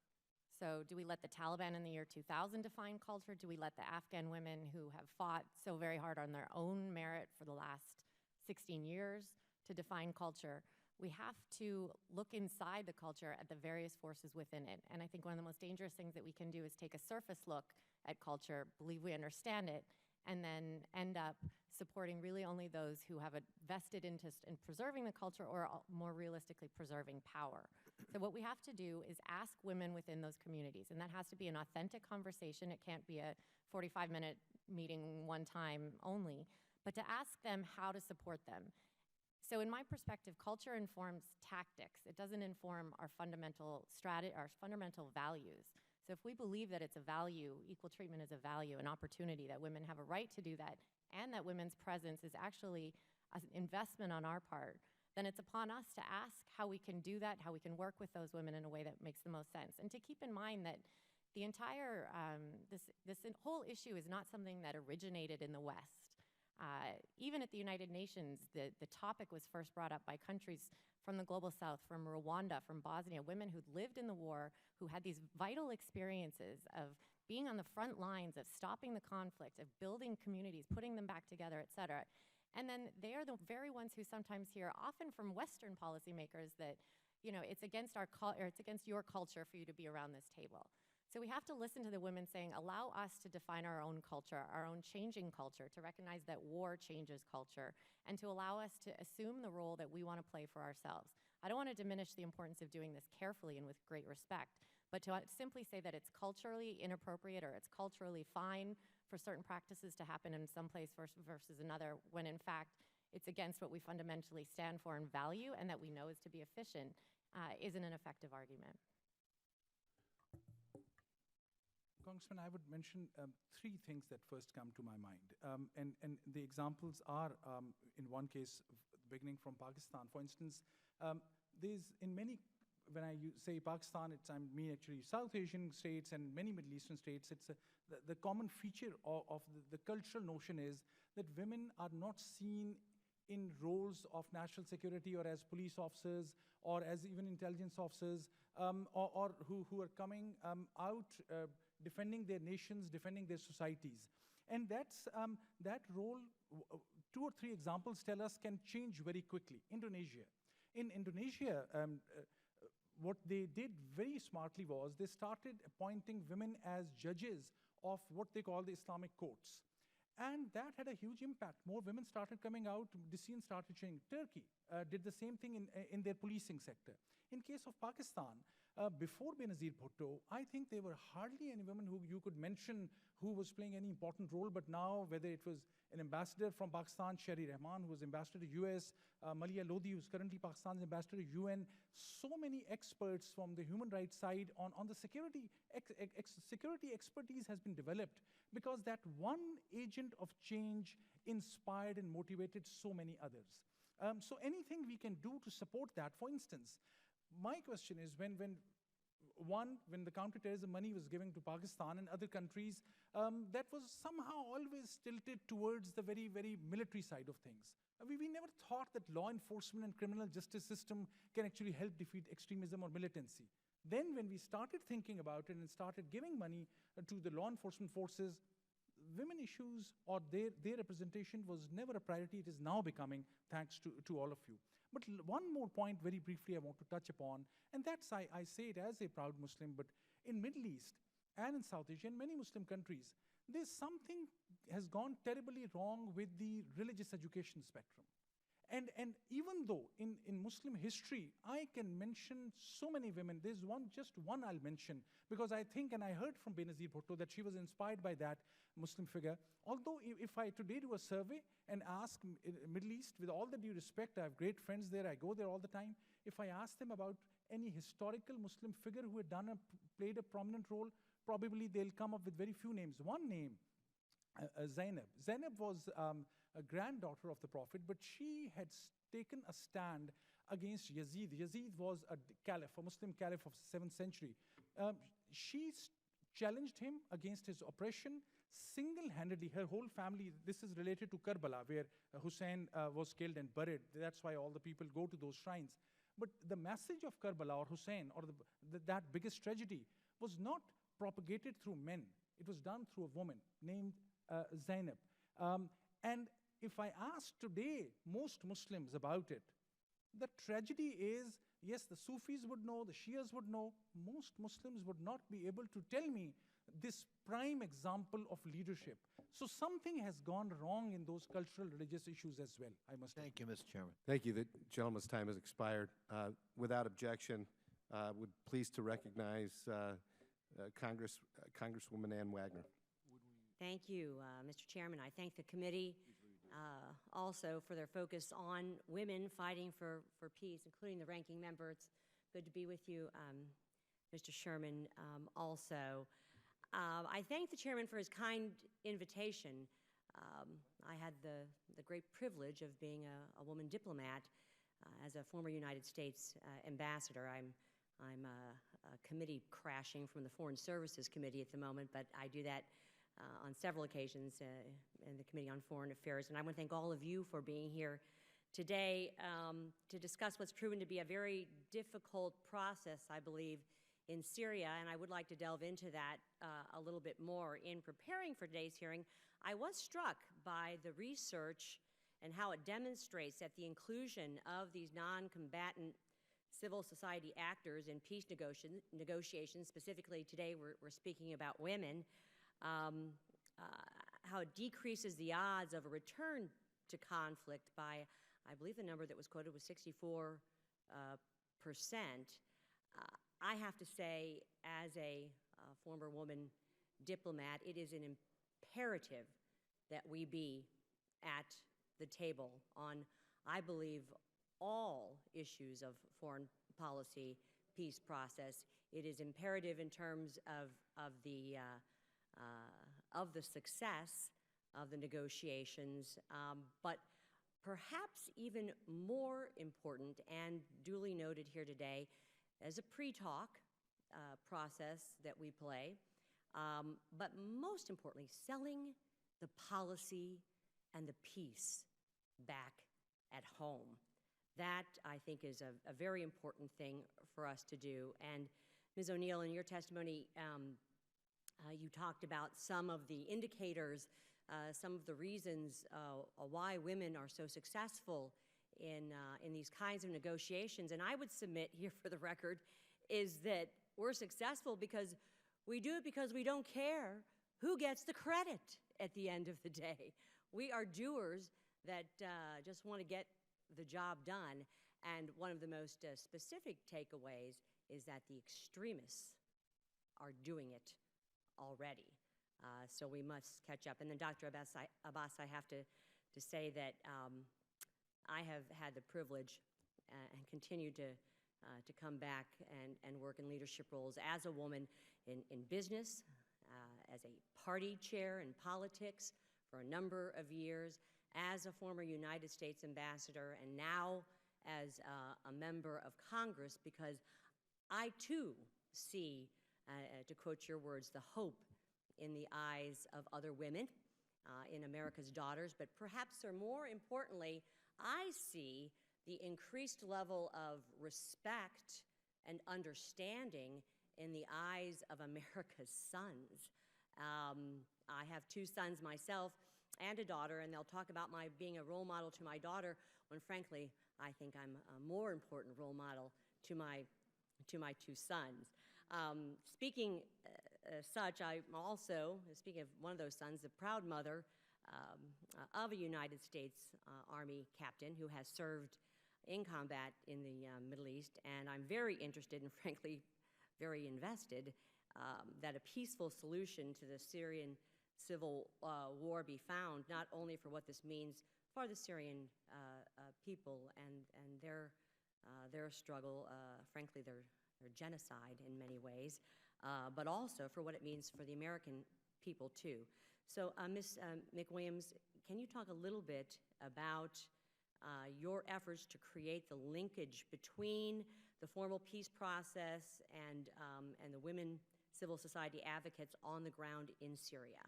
So do we let the Taliban in the year 2000 define culture? Do we let the Afghan women who have fought so very hard on their own merit for the last 16 years to define culture? We have to look inside the culture at the various forces within it. And I think one of the most dangerous things that we can do is take a surface look at culture, believe we understand it, and then end up supporting really only those who have a vested interest in preserving the culture or more realistically preserving power. So what we have to do is ask women within those communities, and that has to be an authentic conversation. It can't be a 45-minute meeting one time only, but to ask them how to support them. So in my perspective, culture informs tactics. It doesn't inform our fundamental values. So if we believe that it's a value, equal treatment is a value, an opportunity, that women have a right to do that, and that women's presence is actually an investment on our part, then it's upon us to ask how we can do that, how we can work with those women in a way that makes the most sense. And to keep in mind that the entire, this whole issue is not something that originated in the West. Even at the United Nations, the topic was first brought up by countries from the global south, from Rwanda, from Bosnia, women who'd lived in the war, who had these vital experiences of being on the front lines, of stopping the conflict, of building communities, putting them back together, et cetera. And then they are the very ones who sometimes hear, often from Western policymakers, that, you know, it's against it's against your culture for you to be around this table. So we have to listen to the women saying, allow us to define our own culture, our own changing culture, to recognize that war changes culture, and to allow us to assume the role that we want to play for ourselves. I don't want to diminish the importance of doing this carefully and with great respect, but to simply say that it's culturally inappropriate or it's culturally fine for certain practices to happen in some place versus another, when in fact it's against what we fundamentally stand for and value and that we know is to be efficient, isn't an effective argument. Congressman, I would mention three things that first come to my mind. And the examples are, in one case, beginning from Pakistan. For instance, there's in many, when I say Pakistan, I mean actually South Asian states and many Middle Eastern states, it's the common feature of the cultural notion is that women are not seen in roles of national security or as police officers or as even intelligence officers or who are coming out defending their nations, defending their societies. And that's, that role, two or three examples tell us, can change very quickly. Indonesia. In Indonesia, what they did very smartly was they started appointing women as judges of what they call the Islamic courts. And that had a huge impact. More women started coming out, decisions started changing. Turkey did the same thing in their policing sector. In case of Pakistan, before Benazir Bhutto, I think there were hardly any women who you could mention who was playing any important role, but now whether it was an ambassador from Pakistan, Sherry Rahman, who was ambassador to US, Malia Lodi, who's currently Pakistan's ambassador to UN, so many experts from the human rights side on the security expertise has been developed because that one agent of change inspired and motivated so many others. So anything we can do to support that, for instance, my question is when the counterterrorism money was given to Pakistan and other countries, that was somehow always tilted towards the very, very military side of things. We never thought that law enforcement and criminal justice system can actually help defeat extremism or militancy. Then when we started thinking about it and started giving money to the law enforcement forces, women issues or their representation was never a priority. It is now becoming, thanks to all of you. But one more point very briefly I want to touch upon, and that's, I say it as a proud Muslim, but in Middle East and in South Asia and many Muslim countries, there's something has gone terribly wrong with the religious education spectrum. And even though in Muslim history, I can mention so many women, there's just one I'll mention, because I think, and I heard from Benazir Bhutto, that she was inspired by that Muslim figure. Although if I today do a survey and ask Middle East, with all the due respect, I have great friends there, I go there all the time, if I ask them about any historical Muslim figure who had played a prominent role, probably they'll come up with very few names. One name, Zainab. Zainab was a granddaughter of the Prophet, but she had taken a stand against Yazid. Yazid was a caliph, a Muslim caliph of the 7th century. She challenged him against his oppression single-handedly. Her whole family, this is related to Karbala, where Hussein was killed and buried. That's why all the people go to those shrines. But the message of Karbala or Hussein, or that biggest tragedy, was not propagated through men. It was done through a woman named Zainab. And if I ask today most Muslims about it, the tragedy is, yes, the Sufis would know, the Shias would know, most Muslims would not be able to tell me this prime example of leadership. So something has gone wrong in those cultural religious issues as well, I must say. Thank you, Mr. Chairman. Thank you. The gentleman's time has expired. Without objection, would please to recognize Congresswoman Ann Wagner. Thank you, Mr. Chairman. I thank the committee also for their focus on women fighting for peace, including the ranking member. It's good to be with you, Mr. Sherman, also. I thank the chairman for his kind invitation. I had the great privilege of being a woman diplomat as a former United States ambassador. I'm committee crashing from the Foreign Services Committee at the moment, but I do that on several occasions in the Committee on Foreign Affairs. And I want to thank all of you for being here today to discuss what's proven to be a very difficult process, I believe, in Syria. And I would like to delve into that a little bit more. In preparing for today's hearing, I was struck by the research and how it demonstrates that the inclusion of these non-combatant civil society actors in peace negotiations, specifically today we're speaking about women, how it decreases the odds of a return to conflict by, I believe the number that was quoted was 64%. I have to say, as a former woman diplomat, it is an imperative that we be at the table on, I believe, all issues of foreign policy, peace process. It is imperative in terms of the success of the negotiations, but perhaps even more important and duly noted here today as a pre-talk process that we play, but most importantly, selling the policy and the peace back at home. That, I think, is a very important thing for us to do. And Ms. O'Neal, in your testimony, you talked about some of the indicators, some of the reasons why women are so successful in these kinds of negotiations. And I would submit here for the record is that we're successful because we do it because we don't care who gets the credit at the end of the day. We are doers that just want to get the job done. And one of the most specific takeaways is that the extremists are doing it already. So we must catch up. And then Dr. Abbas, I have to say that I have had the privilege and continue to come back and work in leadership roles as a woman in business, as a party chair in politics for a number of years, as a former United States ambassador, and now as a member of Congress, because I too see, to quote your words, the hope in the eyes of other women, in America's daughters, but perhaps or more importantly, I see the increased level of respect and understanding in the eyes of America's sons. I have two sons myself and a daughter, and they'll talk about my being a role model to my daughter, when frankly, I think I'm a more important role model to my two sons. Speaking such, I'm also, speaking of one of those sons, the proud mother of a United States Army captain who has served in combat in the Middle East, and I'm very interested and frankly very invested that a peaceful solution to the Syrian civil war be found, not only for what this means for the Syrian people and their struggle, frankly their genocide in many ways, but also for what it means for the American people too. So Ms. McWilliams, can you talk a little bit about your efforts to create the linkage between the formal peace process and the women civil society advocates on the ground in Syria?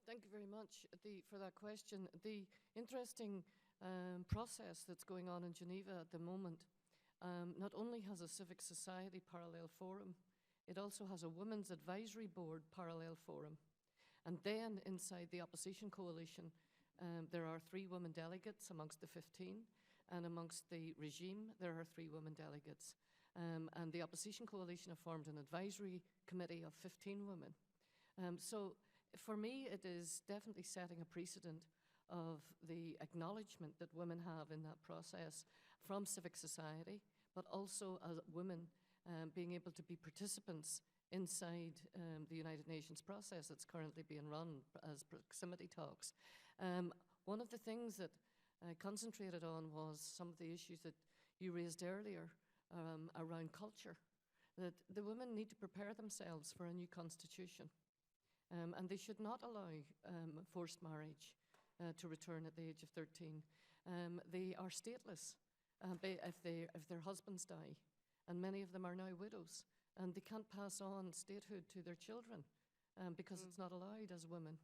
Thank you very much for that question. The interesting process that's going on in Geneva at the moment not only has a civic society parallel forum, it also has a Women's Advisory Board parallel forum. And then inside the opposition coalition, there are 3 women delegates amongst the 15, and amongst the regime, there are 3 women delegates. And the opposition coalition have formed an advisory committee of 15 women. So for me, it is definitely setting a precedent of the acknowledgement that women have in that process from civic society, but also as women being able to be participants inside the United Nations process that's currently being run as proximity talks. One of the things that I concentrated on was some of the issues that you raised earlier around culture, that the women need to prepare themselves for a new constitution, and they should not allow forced marriage to return at the age of 13. They are stateless if their husbands die, and many of them are now widows, and they can't pass on statehood to their children because it's not allowed as women.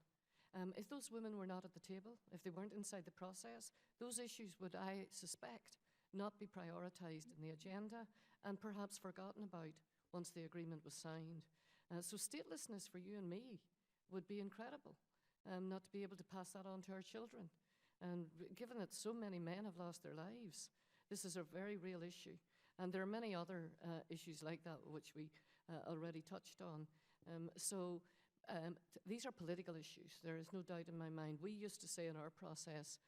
If those women were not at the table, if they weren't inside the process, those issues would, I suspect, not be prioritized in the agenda and perhaps forgotten about once the agreement was signed. So statelessness for you and me would be incredible, not to be able to pass that on to our children. And given that so many men have lost their lives, this is a very real issue. And there are many other issues like that which we already touched on. These are political issues. There is no doubt in my mind. We used to say in our process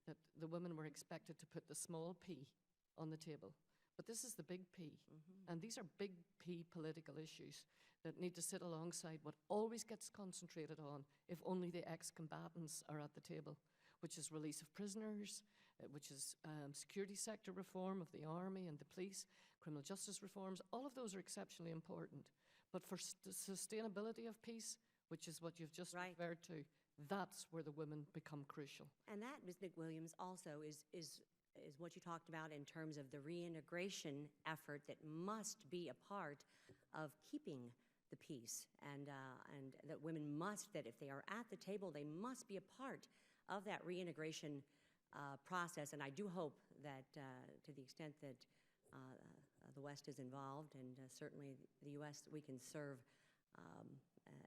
that the women were expected to put the small p on the table. But this is the big P. And these are big P political issues that need to sit alongside what always gets concentrated on if only the ex-combatants are at the table, which is release of prisoners, which is security sector reform of the army and the police, criminal justice reforms. All of those are exceptionally important. But for sustainability of peace, which is what you've just referred to, that's where the women become crucial. And that, Ms. McWilliams, also is what you talked about in terms of the reintegration effort that must be a part of keeping the peace, and that women must, that if they are at the table, they must be a part of that reintegration process. And I do hope that to the extent that the West is involved, and certainly the U.S., we can serve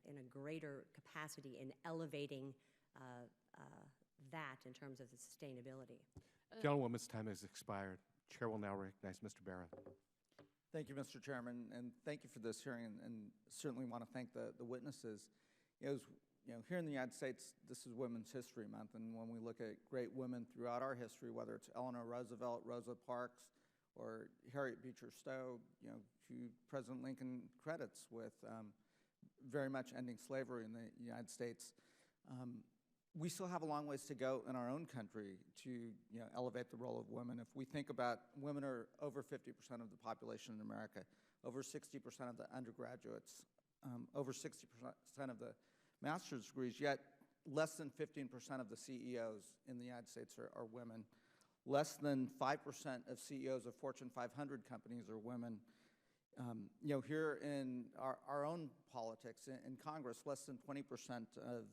in a greater capacity in elevating that in terms of the sustainability. Gentlewoman's time has expired. Chair will now recognize Mr. Barrett. Thank you, Mr. Chairman, and thank you for this hearing, and certainly want to thank the witnesses. Here in the United States, this is Women's History Month, and when we look at great women throughout our history, whether it's Eleanor Roosevelt, Rosa Parks, or Harriet Beecher Stowe, who President Lincoln credits with very much ending slavery in the United States, we still have a long ways to go in our own country to elevate the role of women. If we think about women are over 50% of the population in America, over 60% of the undergraduates, over 60% of the master's degrees, yet less than 15% of the CEOs in the United States are women. Less than 5% of CEOs of Fortune 500 companies are women. Here in our own politics, in Congress, less than 20% of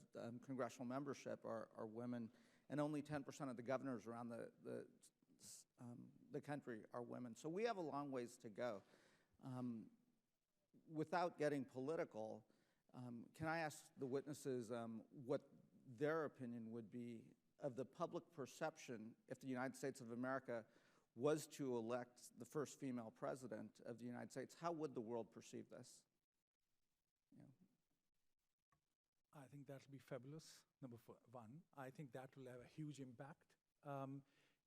congressional membership are women, and only 10% of the governors around the country are women. So we have a long ways to go. Without getting political, can I ask the witnesses what their opinion would be of the public perception if the United States of America was to elect the first female president of the United States? How would the world perceive this? that'll be fabulous, one. I think that will have a huge impact.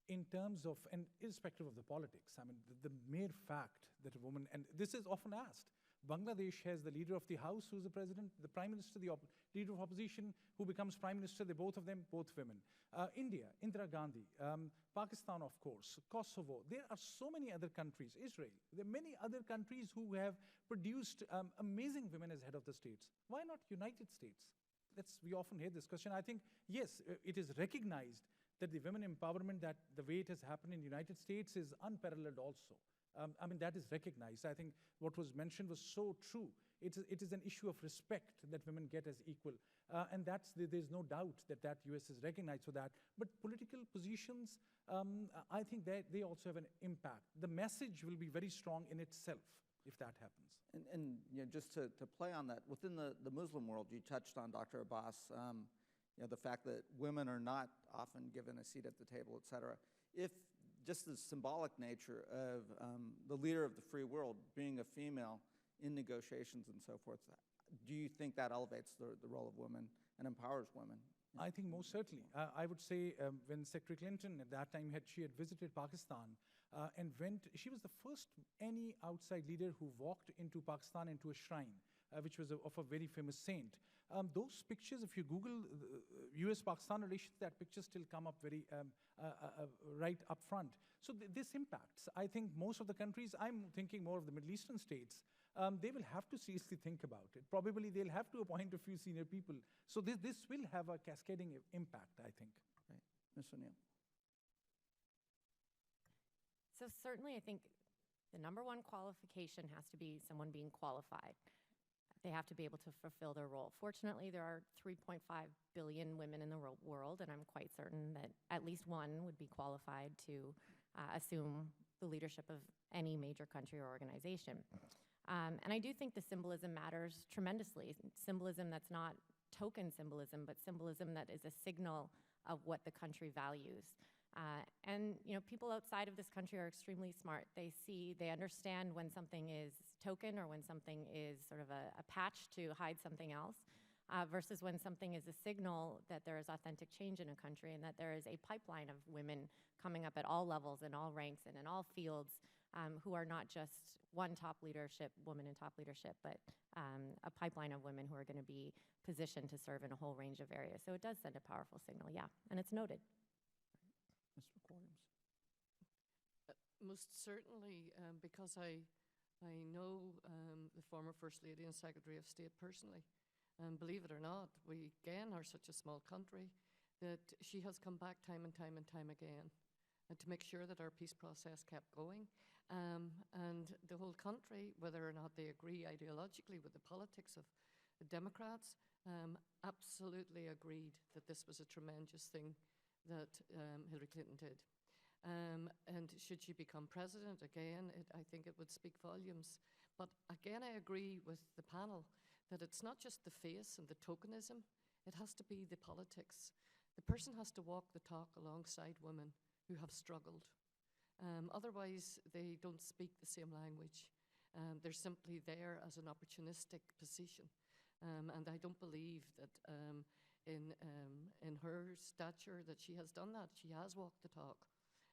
In terms of, and irrespective of the politics, I mean, the mere fact that a woman, and this is often asked, Bangladesh has the leader of the House, who's the president, the prime minister, the leader of opposition, who becomes prime minister, they're both of them, both women. India, Indira Gandhi, Pakistan, of course, Kosovo. There are so many other countries, Israel. There are many other countries who have produced amazing women as head of the states. Why not United States? We often hear this question. I think, yes, it is recognized that the women empowerment, that the way it has happened in the United States is unparalleled also. I mean, that is recognized. I think what was mentioned was so true. It is an issue of respect that women get as equal. And there's no doubt that US is recognized for that. But political positions, I think they also have an impact. The message will be very strong in itself if that happens. And just to play on that, within the Muslim world, you touched on, Dr. Abbas, the fact that women are not often given a seat at the table, et cetera. If just the symbolic nature of the leader of the free world being a female in negotiations and so forth, do you think that elevates the role of women and empowers women? I think most certainly. I would say when Secretary Clinton at that time she had visited Pakistan and she was the first any outside leader who walked into Pakistan into a shrine, which was of a very famous saint. Those pictures, if you Google US-Pakistan relations, that picture still come up very right up front. So this impacts. I think most of the countries, I'm thinking more of the Middle Eastern states, they will have to seriously think about it. Probably they'll have to appoint a few senior people. So this will have a cascading impact, I think. Right. Ms. O'Neal. So certainly I think the number one qualification has to be someone being qualified. They have to be able to fulfill their role. Fortunately, there are 3.5 billion women in the world, and I'm quite certain that at least one would be qualified to assume the leadership of any major country or organization. And I do think the symbolism matters tremendously. Symbolism that's not token symbolism, but symbolism that is a signal of what the country values. And people outside of this country are extremely smart. They understand when something is token or when something is sort of a patch to hide something else, versus when something is a signal that there is authentic change in a country and that there is a pipeline of women coming up at all levels, in all ranks, and in all fields, who are not just one top leadership, woman in top leadership, but a pipeline of women who are going to be positioned to serve in a whole range of areas. So it does send a powerful signal, yeah, and it's noted. Mr. McWilliams. Most certainly, because I know the former First Lady and Secretary of State personally. And believe it or not, we again are such a small country that she has come back time and time and time again to make sure that our peace process kept going. And the whole country, whether or not they agree ideologically with the politics of the Democrats, absolutely agreed that this was a tremendous thing that Hillary Clinton did. And should she become president again, I think it would speak volumes. But again, I agree with the panel that it's not just the face and the tokenism, it has to be the politics. The person has to walk the talk alongside women who have struggled. Otherwise, they don't speak the same language. They're simply there as an opportunistic position. And I don't believe that in her stature that she has done that. She has walked the talk.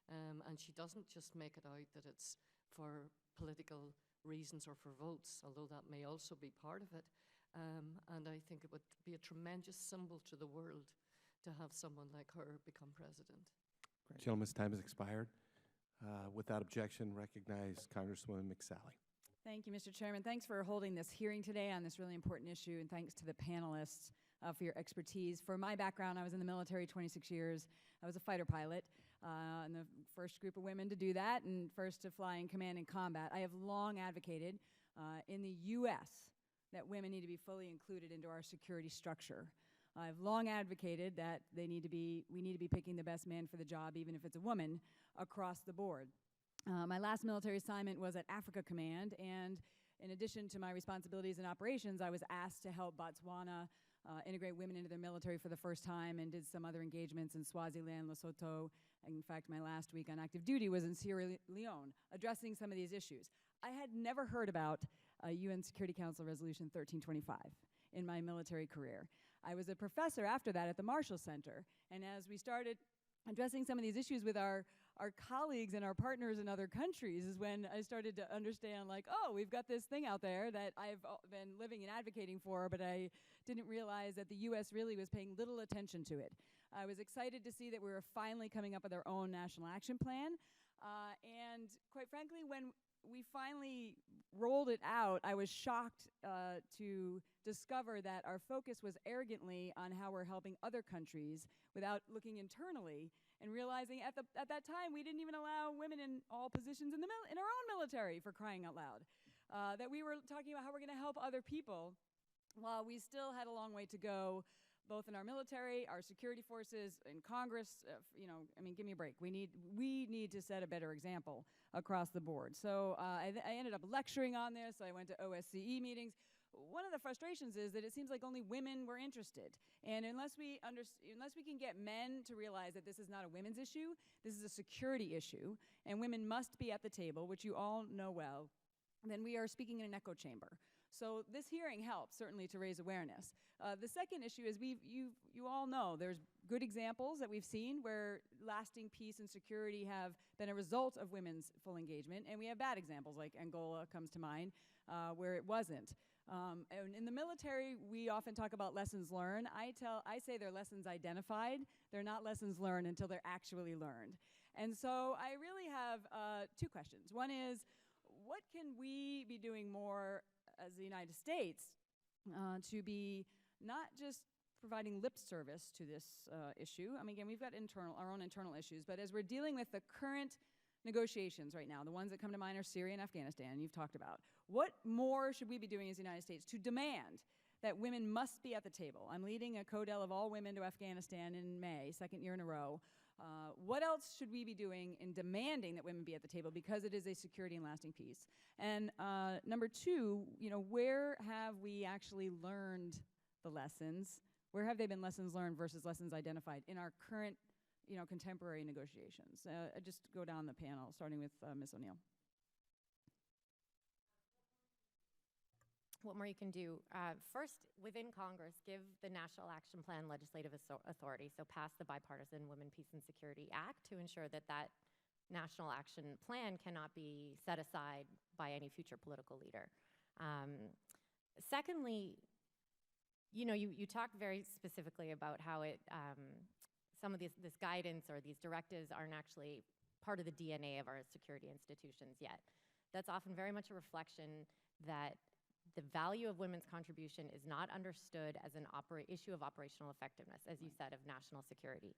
And she doesn't just make it out that it's for political reasons or for votes, although that may also be part of it. And I think it would be a tremendous symbol to the world to have someone like her become president. Great. Gentleman's time has expired. Without objection, recognize Congresswoman McSally. Thank you, Mr. Chairman. Thanks for holding this hearing today on this really important issue, and thanks to the panelists for your expertise. For my background, I was in the military 26 years. I was a fighter pilot, and the first group of women to do that, and first to fly in command and combat. I have long advocated in the U.S. that women need to be fully included into our security structure. I've long advocated that we need to be picking the best man for the job, even if it's a woman, across the board. My last military assignment was at Africa Command, and in addition to my responsibilities in operations, I was asked to help Botswana integrate women into their military for the first time, and did some other engagements in Swaziland, Lesotho. In fact, my last week on active duty was in Sierra Leone, addressing some of these issues. I had never heard about UN Security Council Resolution 1325 in my military career. I was a professor after that at the Marshall Center. And as we started addressing some of these issues with our colleagues and our partners in other countries is when I started to understand, like, oh, we've got this thing out there that I've been living and advocating for, but I didn't realize that the U.S. really was paying little attention to it. I was excited to see that we were finally coming up with our own national action plan. And quite frankly, when we finally rolled it out, I was shocked to discover that our focus was arrogantly on how we're helping other countries without looking internally and realizing at that time we didn't even allow women in all positions in our own military, for crying out loud. That we were talking about how we're going to help other people while we still had a long way to go, both in our military, our security forces, in Congress. I mean, give me a break. We need to set a better example across the board. So I ended up lecturing on this. I went to OSCE meetings. One of the frustrations is that it seems like only women were interested. And unless we can get men to realize that this is not a women's issue, this is a security issue, and women must be at the table, which you all know well, then we are speaking in an echo chamber. So this hearing helps, certainly, to raise awareness. The second issue is you all know there's good examples that we've seen where lasting peace and security have been a result of women's full engagement, and we have bad examples, like Angola comes to mind, where it wasn't. And in the military, we often talk about lessons learned. I say they're lessons identified. They're not lessons learned until they're actually learned. And so I really have two questions. One is, what can we be doing more as the United States to be not just providing lip service to this issue? I mean, again, we've got our own internal issues, but as we're dealing with the current negotiations right now, the ones that come to mind are Syria and Afghanistan, you've talked about. What more should we be doing as the United States to demand that women must be at the table? I'm leading a CODEL of all women to Afghanistan in May, second year in a row. What else should we be doing in demanding that women be at the table, because it is a security and lasting peace? And number two, where have we actually learned the lessons? Where have they been lessons learned versus lessons identified in our current contemporary negotiations? I just go down the panel, starting with Ms. O'Neal. What more you can do? First, within Congress, give the National Action Plan legislative authority, so pass the Bipartisan Women, Peace, and Security Act to ensure that that National Action Plan cannot be set aside by any future political leader. Secondly, you talked very specifically about how some of this guidance or these directives aren't actually part of the DNA of our security institutions yet. That's often very much a reflection that the value of women's contribution is not understood as an issue of operational effectiveness, as you said, of national security.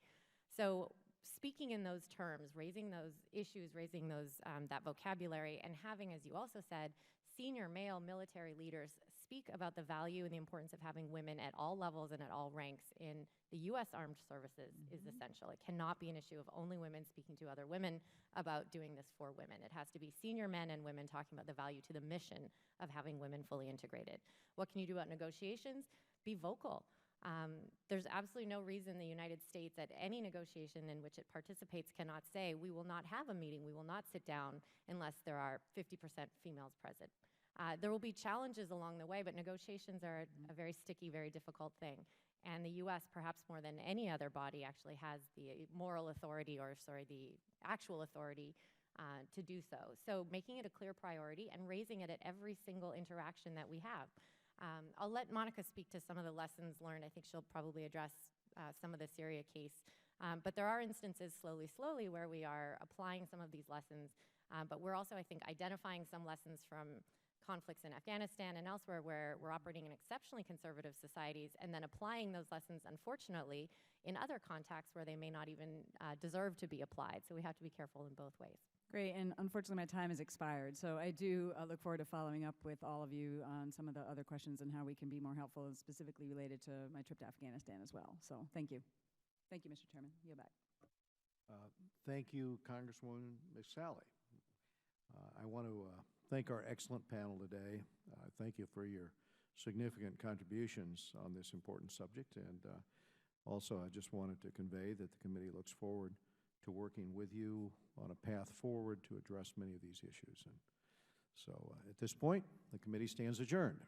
So speaking in those terms, raising those issues, raising that vocabulary, and having, as you also said, senior male military leaders speak about the value and the importance of having women at all levels and at all ranks in the U.S. Armed Services is essential. It cannot be an issue of only women speaking to other women about doing this for women. It has to be senior men and women talking about the value to the mission of having women fully integrated. What can you do about negotiations? Be vocal. There's absolutely no reason the United States at any negotiation in which it participates cannot say, we will not have a meeting, we will not sit down unless there are 50% females present. There will be challenges along the way, but negotiations are a very sticky, very difficult thing. And the U.S., perhaps more than any other body, actually has the moral authority, the actual authority to do so. So making it a clear priority and raising it at every single interaction that we have. I'll let Monica speak to some of the lessons learned. I think she'll probably address some of the Syria case. But there are instances slowly where we are applying some of these lessons. But we're also, I think, identifying some lessons from conflicts in Afghanistan and elsewhere where we're operating in exceptionally conservative societies and then applying those lessons, unfortunately, in other contexts where they may not even deserve to be applied. So we have to be careful in both ways. Great, and unfortunately my time has expired, so I do look forward to following up with all of you on some of the other questions and how we can be more helpful, and specifically related to my trip to Afghanistan as well. So thank you. Thank you, Mr. Chairman. You're back. Thank you, Congresswoman McSally. I want to thank our excellent panel today. Thank you for your significant contributions on this important subject, and also I just wanted to convey that the committee looks forward to working with you on a path forward to address many of these issues. And so at this point, the committee stands adjourned.